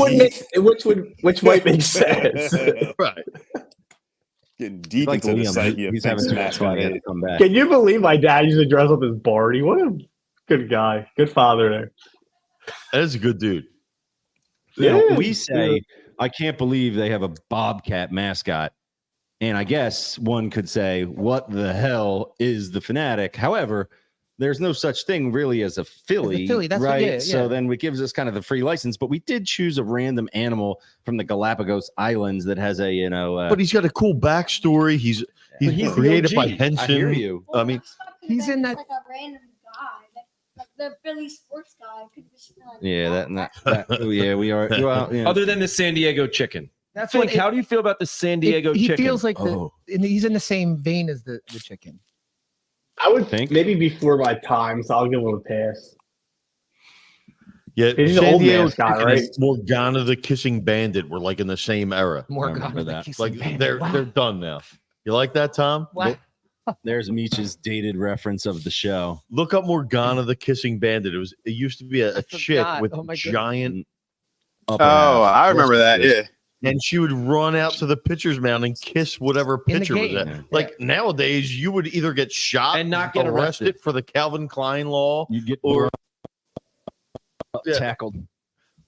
might make sense. Right. Getting deep Like into the Liam, psyche of he's having Fink's too much fun. mascot. He had to come back. Can you believe my dad used to dress up as Barney? What a good guy, good father there. That is a good dude. You know, Yeah, we say, I can't believe they have a Bobcat mascot. And I guess one could say, what the hell is the Fanatic? However, there's no such thing really as a Philly, that's what- right? yeah, So yeah. then it gives us kind of the free license, but we did choose a random animal from the Galapagos Islands that has a, But he's got a cool backstory. He's the created by OG. Henson. I hear you. I mean, He's in that- like a random guy, like the Philly sports guy. Could just be like, yeah, yeah, we are. Well, yeah. Other than the San Diego chicken. That's Fink, what how do you feel about the San Diego he chicken? feels like Oh. he's in the same vein as the chicken. I would Think? maybe before my time, so I'll give him a pass. yeah, He's an San old Diego mascot, Chicken right? and Morgana the Kissing Bandit were like in the same era. remember Morgana, that. Like they're done now. You like that, Tom? Wow. There's Meech's dated reference of the show. Look up Morgana the Kissing Bandit. It used to be a chick forgot. with Oh my God. giant, Upper Oh, half. I remember that. Yeah. and she would run out to the pitcher's mound and kiss whatever In the pitcher was game. at. Like nowadays, you would either get shot And not get arrested. for the Calvin Klein law, You get or yeah. tackled.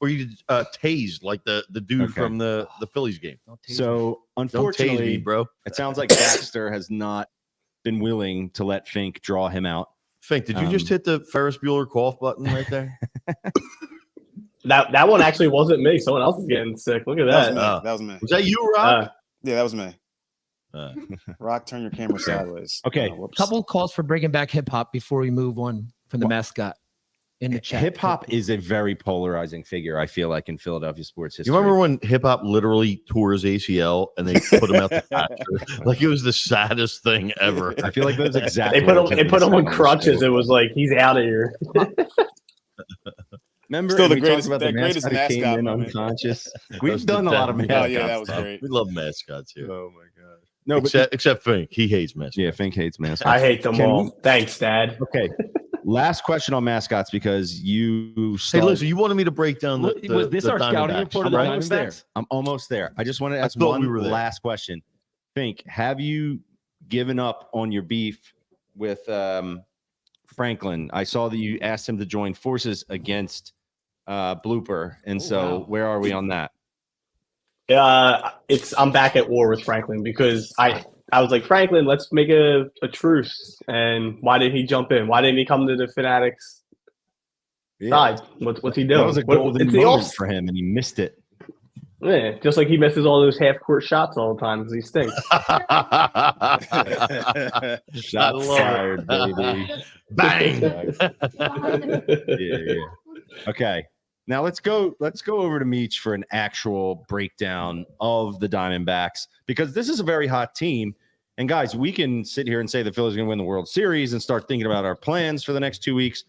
or you tased like the dude Okay. from the Phillies game. So Don't tase me, unfortunately, bro. it sounds like Baxter has not been willing to let Fink draw him out. Fink, did you just hit the Ferris Bueller cough button right there? That one actually wasn't me. Someone else is getting sick. Look at That was that. me. That was me. Was that you, Rob? Yeah, that was me. Uh, Rock, turn your camera sideways. Okay. Whoops. Couple calls for bringing back hip hop before we move on from the mascot in the chat. Hip hop is a very polarizing figure, I feel like, in Philadelphia sports history. you remember when hip hop literally tore his ACL and they put him out the pasture? Like it was the saddest thing ever. I feel like those exact They put words him. have They put been him on said crutches. the It was like he's out of here. Remember, Still the we talked greatest- about the greatest who came mascot in moment. unconscious. That We've was the done a lot of best. mascots. Oh, yeah, that was stuff. great. We love mascots here. Oh my god. No, but Except Fink. He hates mascots. yeah, Fink hates mascots. I hate them Can all. we- Thanks, Dad. Okay. Last question on mascots because you Hey, started- listen, you wanted me to break down the Was this the our scouting Diamondbacks, report of the right? Diamondbacks? I'm almost there. I just want to I ask thought one we were there. last question. Fink, have you given up on your beef with Franklin? I saw that you asked him to join forces against Blooper, and so where are we on that? I'm back at war with Franklin because I was like, Franklin, let's make a truce. And why did he jump in? Why didn't he come to the Fanatics side? What's he doing? That was a golden it's the moment off- for him, and he missed it. Yeah, just like he misses all those half court shots all the time because he stinks. Shots fired, baby. Bang. Yeah. Okay. Now let's go over to Meech for an actual breakdown of the Diamondbacks because this is a very hot team. And guys, we can sit here and say the Phillies are going to win the World Series and start thinking about our plans for the next 2 weeks.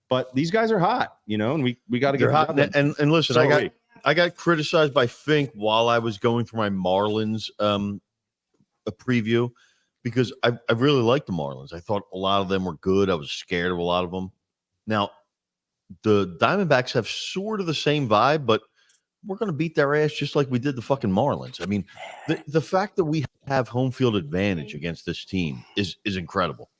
But these guys are hot, and we got to get They're hot. And listen, So I are got we. got criticized by Fink while I was going through my Marlins a preview because I really liked the Marlins. I thought a lot of them were good. I was scared of a lot of them. Now, the Diamondbacks have sort of the same vibe, but we're going to beat their ass just like we did the fucking Marlins. I mean, the fact that we have home field advantage against this team is incredible.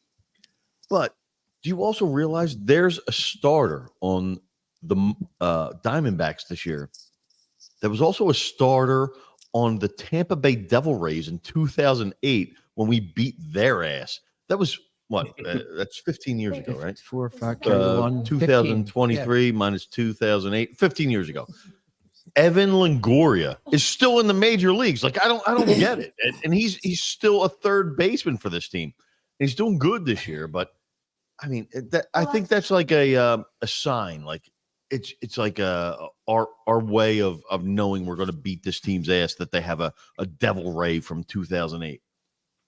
But do you also realize there's a starter on the Diamondbacks this year that was also a starter on the Tampa Bay Devil Rays in 2008 when we beat their ass? That was what? That's 15 years ago, right? 4 or 5, 2023 minus 2008, 15 years ago. Evan Longoria is still in the major leagues. Like I don't get it, and he's still a third baseman for this team. He's doing good this year, but I mean, I think that's like a sign. Like it's like our way of knowing we're going to beat this team's ass, that they have a Devil Ray from 2008.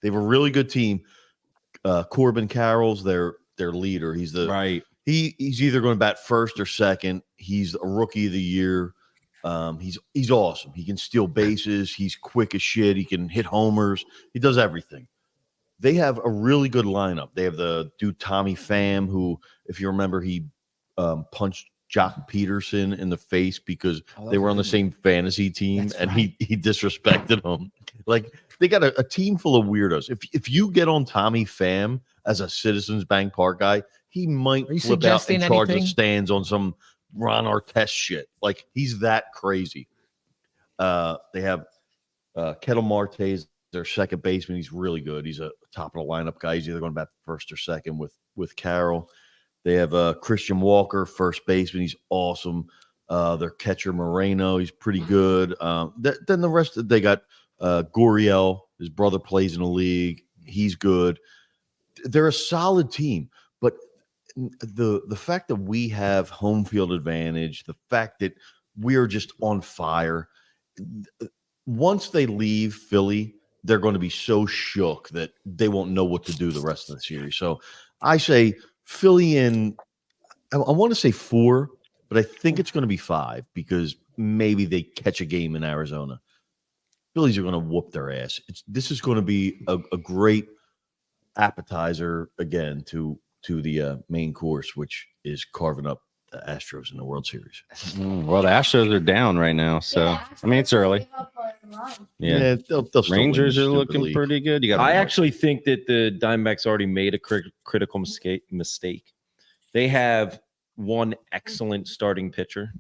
They have a really good team. Corbin Carroll's their leader. He's he's either going to bat first or second. He's a rookie of the year. He's awesome. He can steal bases. He's quick as shit. He can hit homers. He does everything. They have a really good lineup. They have the dude Tommy Pham, who, if you remember, he punched Jock Peterson in the face because they were on the same fantasy team. That's and right. he disrespected him. Like, they got a team full of weirdos. If you get on Tommy Pham as a Citizens Bank Park guy, he might flip out and charge the stands on some Ron Artest shit. Like, he's that crazy. They have Kettle Marte's their second baseman. He's really good. He's a top of the lineup guy. He's either going back first or second with Carroll. They have Christian Walker, first baseman. He's awesome. Their catcher Moreno, he's pretty good. Then the rest, they got Gurriel. His brother plays in the league. He's good. They're a solid team. But the fact that we have home field advantage, the fact that we're just on fire, once they leave Philly, they're going to be so shook that they won't know what to do the rest of the series. So I say Philly in, I want to say 4, but I think it's going to be 5 because maybe they catch a game in Arizona. Phillies are going to whoop their ass. This is going to be a great appetizer again to the main course, which is carving up the Astros in the World Series. Well, the Astros are down right now, so I mean, it's early. Yeah, they'll Rangers are looking pretty good. I actually think that the Diamondbacks already made a critical mistake. They have one excellent starting pitcher,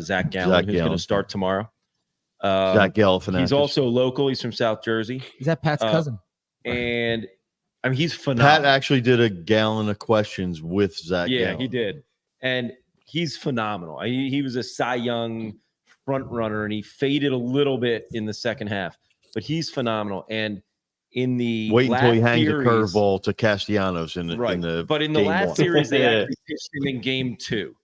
Zach Gallen, who's going to start tomorrow. Zach Galifianakis. He's also local. He's from South Jersey. Is that Pat's cousin? And I mean, he's phenomenal. Pat actually did a gallon of questions with Zach. Yeah, Gallen. he did, and he's phenomenal. He was a Cy Young front runner, and he faded a little bit in the second half, but he's phenomenal. And in the wait until he hangs series, a curveball to Castellanos in the last series they actually pitched him in game 2,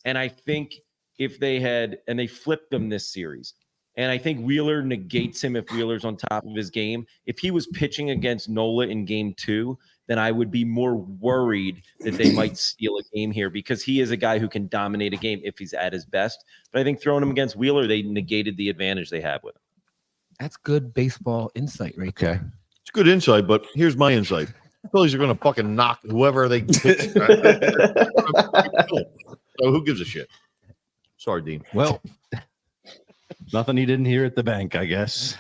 and I think if they had and they flipped them this series. And I think Wheeler negates him if Wheeler's on top of his game. If he was pitching against Nola in game 2, then I would be more worried that they might steal a game here because he is a guy who can dominate a game if he's at his best. But I think throwing him against Wheeler, they negated the advantage they have with him. That's good baseball insight right there. It's good insight, but here's my insight. Phillies are going to fucking knock whoever they pitch. So who gives a shit? Sorry, Dean. Well, nothing he didn't hear at the bank, I guess.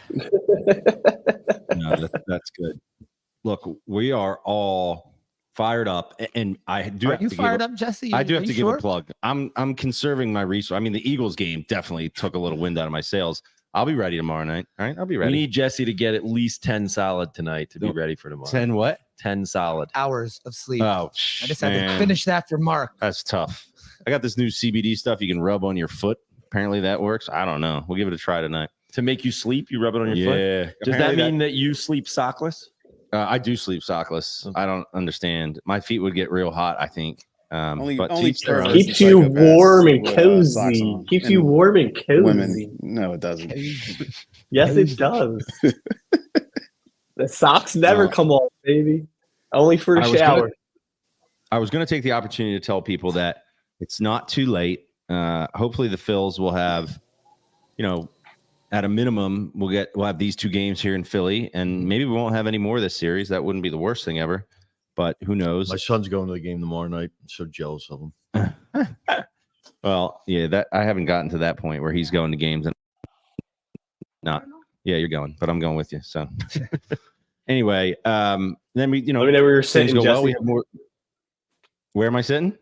No, that's good. Look, we are all fired up, and I do. Are you fired up, Jesse? I do have to give a plug. I'm conserving my resource. I mean, the Eagles game definitely took a little wind out of my sails. I'll be ready tomorrow night. All right, I'll be ready. We need Jesse to get at least 10 solid tonight to be ready for tomorrow. 10 what? 10 solid hours of sleep. Oh, I just had to finish that for Mark. That's tough. I got this new CBD stuff you can rub on your foot. Apparently that works. I don't know. We'll give it a try tonight. To make you sleep, you rub it on your foot? Yeah. Does that mean that you sleep sockless? I do sleep sockless. Okay. I don't understand. My feet would get real hot, I think. But keeps you warm and cozy. Keeps you warm and cozy. Women, no, it doesn't. Yes, it does. The socks never come off, baby. Only for a shower. I was going to take the opportunity to tell people that it's not too late. Hopefully the Phils will have at a minimum, we'll have these 2 games here in Philly, and maybe we won't have any more of this series. That wouldn't be the worst thing ever, but who knows? My son's going to the game tomorrow night. I'm so jealous of him. Well, yeah, that I haven't gotten to that point where he's going to games and not. Yeah, you're going, but I'm going with you. So anyway, then we, let me know where you're sitting, Jesse. Well, we have more. Where am I sitting?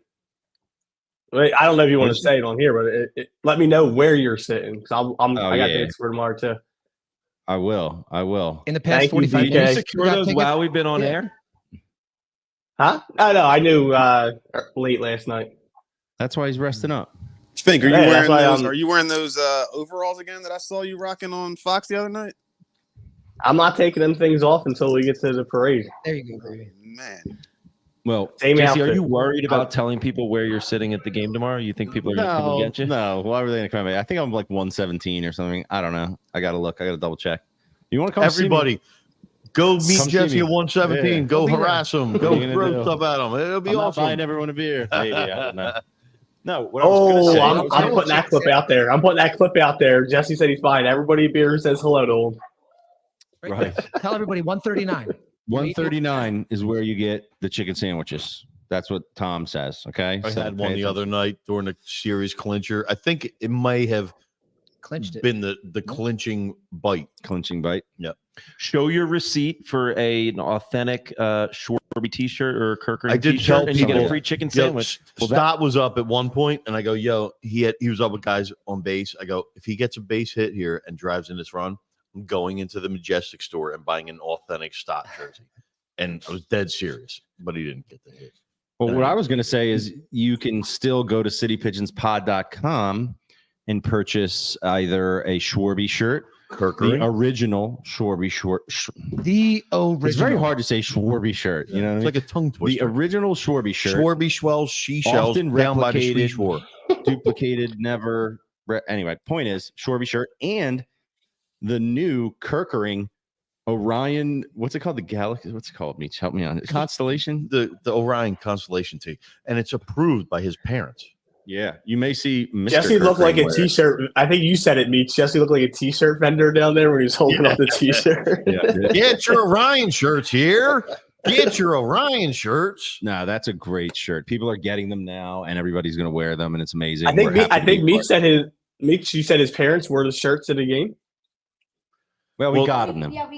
Wait, I don't know if you want to say it on here, but let me know where you're sitting because I got dates for tomorrow too. I will. In the past 45 DK. minutes, Secure those while we've been on air. Huh? I knew late last night. That's why he's resting up. Fink, are you wearing those overalls again that I saw you rocking on Fox the other night? I'm not taking them things off until we get to the parade. There you go, baby. Man. Well, Jesse, are you worried about telling people where you're sitting at the game tomorrow? You think people are going to come and get you? No. Why were they going to come? I think I'm like 117 or something. I don't know. I got to look. I got to double check. You want to come? Everybody, go meet Jesse at 117. Yeah. Go harass him. Go throw stuff at him. It'll be awesome. Buying everyone a beer. Maybe. I don't know. No. What I was going to say. I'm putting that clip out there. I'm putting that clip out there. Jesse said he's buying everybody a beer. Says hello to him. Right. Tell everybody 139. 139 is where you get the chicken sandwiches. That's what Tom says. Okay. I had one the other night during the series clincher. I think it may have been the clinching bite. Clinching bite. Yep. Show your receipt for an authentic Schwarby t-shirt or Kirker I did t-shirt, tell and you get people, a free chicken sandwich. Stott was up at one point, and I go, "Yo, he was up with guys on base." I go, "If he gets a base hit here and drives in this run, I'm going into the Majestic store and buying an authentic Stott jersey." And I was dead serious, but he didn't get the hit. Well, what I was going to say is you can still go to citypigeonspod.com and purchase either a Schwarby shirt, the original Schwarby shirt. The original. It's very hard to say Schwarby shirt. You know, it's like a tongue twister. The original Schwarby shirt. Schwarby swells, she shells, often down by the replicated, shore. duplicated, never. Anyway, point is Schwarby shirt and the new Kirkering Orion. What's it called? The Galaxy. What's it called? Meech, help me on it. Constellation. The Orion Constellation tee, and it's approved by his parents. Yeah, you may see Mr. Jesse looked like a t-shirt. I think you said it, Meech. Jesse looked like a t-shirt vendor down there where he's holding up the t-shirt. Get your Orion shirts here. Get your Orion shirts. No, that's a great shirt. People are getting them now, and everybody's going to wear them, and it's amazing. I think Meech said his parents wore the shirts at the game. Well, we got them. Yeah,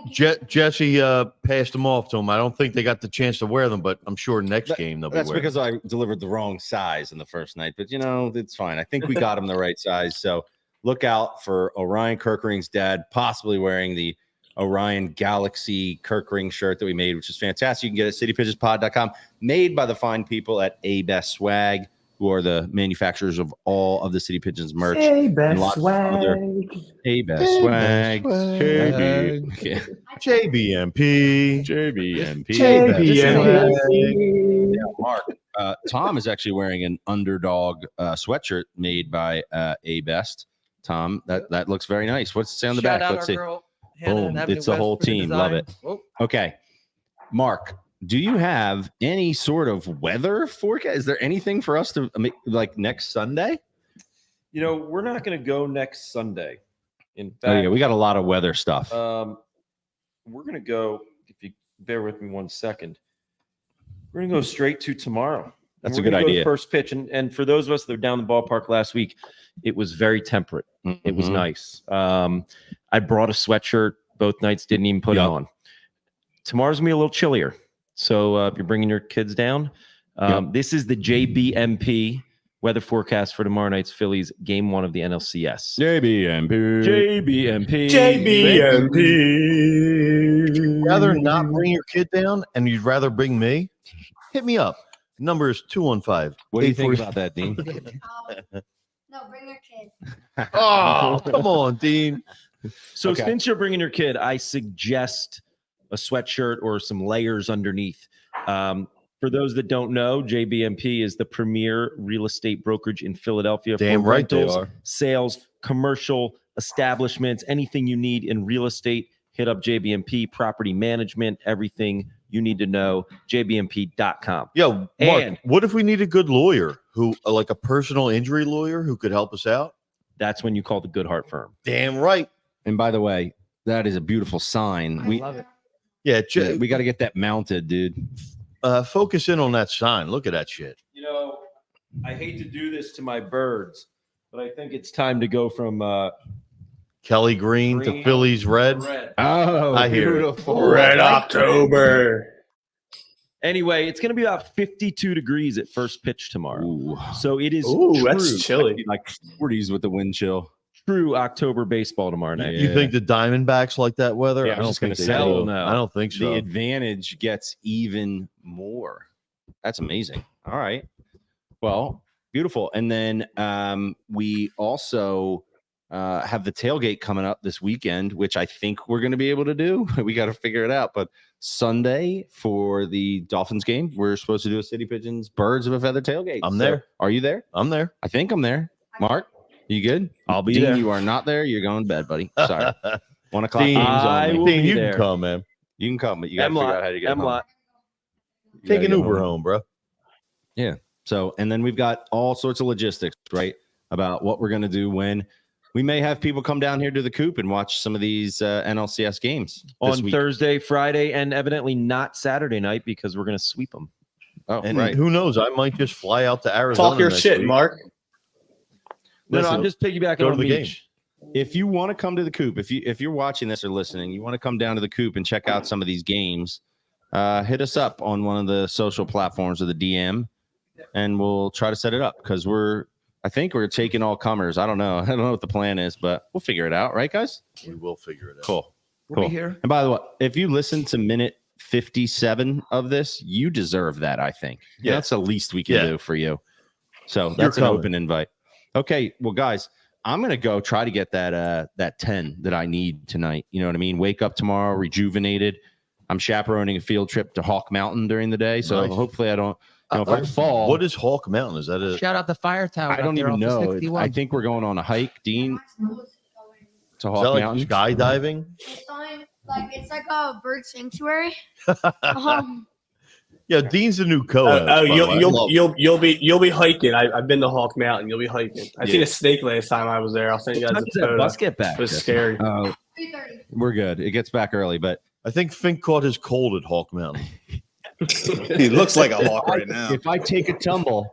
Jesse passed them off to him. I don't think they got the chance to wear them, but I'm sure next game they'll be wearing them. That's because I delivered the wrong size in the first night, but it's fine. I think we got him the right size. So look out for Orion Kirkering's dad possibly wearing the Orion Galaxy Kirkering shirt that we made, which is fantastic. You can get it at citypigeonspod.com, made by the fine people at A-Best Swag, who are the manufacturers of all of the City Pigeons merch. A-Best Swag. A-Best Swag. JBMP. Yeah, Mark. Tom is actually wearing an underdog sweatshirt made by A-Best. Tom, that looks very nice. What's it say on the back? Let's see. Boom. It's the whole team. Love it. Okay. Mark, do you have any sort of weather forecast? Is there anything for us to make like next Sunday? We're not going to go next Sunday. In fact, we got a lot of weather stuff. We're going to go, if you bear with me 1 second, we're going to go straight to tomorrow. That's a good idea. First pitch. And for those of us that were down the ballpark last week, it was very temperate. Mm-hmm. It was nice. I brought a sweatshirt both nights, didn't even put it on. Tomorrow's going to be a little chillier. So if you're bringing your kids down, this is the JBMP weather forecast for tomorrow night's Phillies game 1 of the NLCS. JBMP. Would you rather not bring your kid down and you'd rather bring me? Hit me up. Number is 215. What do you think about that, Dean? No, bring your kid. Oh, come on, Dean. So since you're bringing your kid, I suggest a sweatshirt or some layers underneath. For those that don't know, JBMP is the premier real estate brokerage in Philadelphia. Damn for right rentals, they are. Sales, commercial establishments, anything you need in real estate, hit up JBMP, property management, everything you need to know, jbmp.com. Yo, Mark, what if we need a good lawyer like a personal injury lawyer who could help us out? that's when you call the Goodheart firm. Damn right. And by the way, that is a beautiful sign. I love it. Yeah, We got to get that mounted, dude. focus in on that sign. Look at that shit. You know, I hate to do this to my birds, but I think it's time to go from Kelly green to Phillies red. Oh, I hear it. beautiful. Red October. Anyway, it's going to be about 52 degrees at first pitch tomorrow. Ooh. So it is Ooh, true, that's chilly. Like 40s with the wind chill. true October baseball tomorrow night. You think the Diamondbacks like that weather? Yeah, I I was don't just gonna think say, they hell do. no. I don't think so. The advantage gets even more. That's amazing. All right. Well, beautiful. And then we also have the tailgate coming up this weekend, which I think we're going to be able to do. We got to figure it out. But Sunday for the Dolphins game, we're supposed to do a City Pigeons Birds of a Feather tailgate. I'm there. Are you there? I'm there. I think I'm there. Mark, you good? I'll be Dean, there. you are not there. You're going to bed, buddy. Sorry. 1 o'clock Dean, games I only. will Dean, be you there. can come, man. You can come, but you got to figure out how to get home. M-Lot. You Take gotta an get Uber home, bro. So, and then we've got all sorts of logistics, right? About what we're going to do when we may have people come down here to the coop and watch some of these NLCS games this On week. Thursday, Friday, and evidently not Saturday night because we're going to sweep them. Oh, And right. who knows? I might just fly out to Arizona. Talk your next shit, week. Mark. No, Listen, I'm just piggybacking go to on the game. Meech. if you want to come to the coop, if you're watching this or listening, you want to come down to the coop and check out some of these games, hit us up on one of the social platforms or the DM, and we'll try to set it up because I think we're taking all comers. I don't know. I don't know what the plan is, but we'll figure it out, right, guys? We will figure it out. Cool. We'll Cool. be here. And by the way, if you listen to minute 57 of this, you deserve that, I think. Yeah. That's the least we can Yeah. do for you. So that's an coming. open invite. Okay, well, guys, I'm gonna go try to get that 10 that I need tonight. You know what I mean? Wake up tomorrow rejuvenated. I'm chaperoning a field trip to Hawk Mountain during the day, so Nice. hopefully I don't. If I fall, What is Hawk Mountain? Is that a Shout out the fire tower. I don't out there even off of know. 61. I think we're going on a hike, Dean, to is Hawk that like Mountain. skydiving? It's like a bird sanctuary. Yeah, Dean's the new co-host. by the way. I love it. You'll be hiking. I've been to Hawk Mountain. You'll be hiking. I seen a snake last time I was there. I'll send you guys How a does that photo. bus get back? It was scary. We're good. It gets back early, but I think Fink caught his cold at Hawk Mountain. He looks like a hawk right now. if I take a tumble,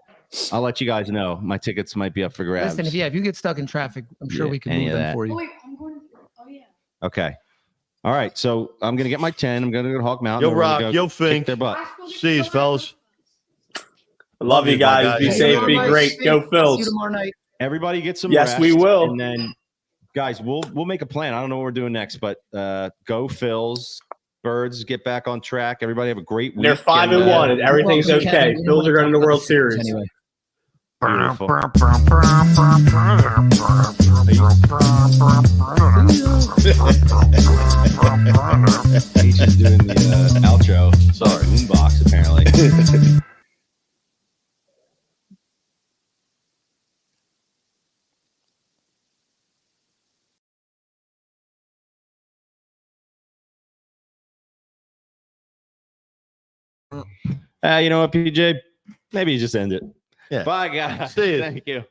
I'll let you guys know. My tickets might be up for grabs. Listen, if you get stuck in traffic, I'm sure Yeah, we can any move of them that. for you. Okay. All right. So I'm gonna get my 10. I'm gonna go to Hawk Mountain. Yo, We're gonna Rock. go Yo, kick Fink. their butt. See you, fellas. I love you guys. my Be guy. safe. Be Tomorrow great. night, Go See you Phils. tomorrow night. Everybody get some Yes, rest, we will. And then, guys, we'll make a plan. I don't know what we're doing next, but go Phils. Birds get back on track. Everybody have a great week. They're 5-1, and everything's Welcome, okay. Kevin. Phils are going to the World Series. Anyway. Beautiful. He's just doing the outro. Sorry, boombox apparently. You know what, PJ? Maybe you just end it. Yeah. Bye, guys. See ya. Thank you.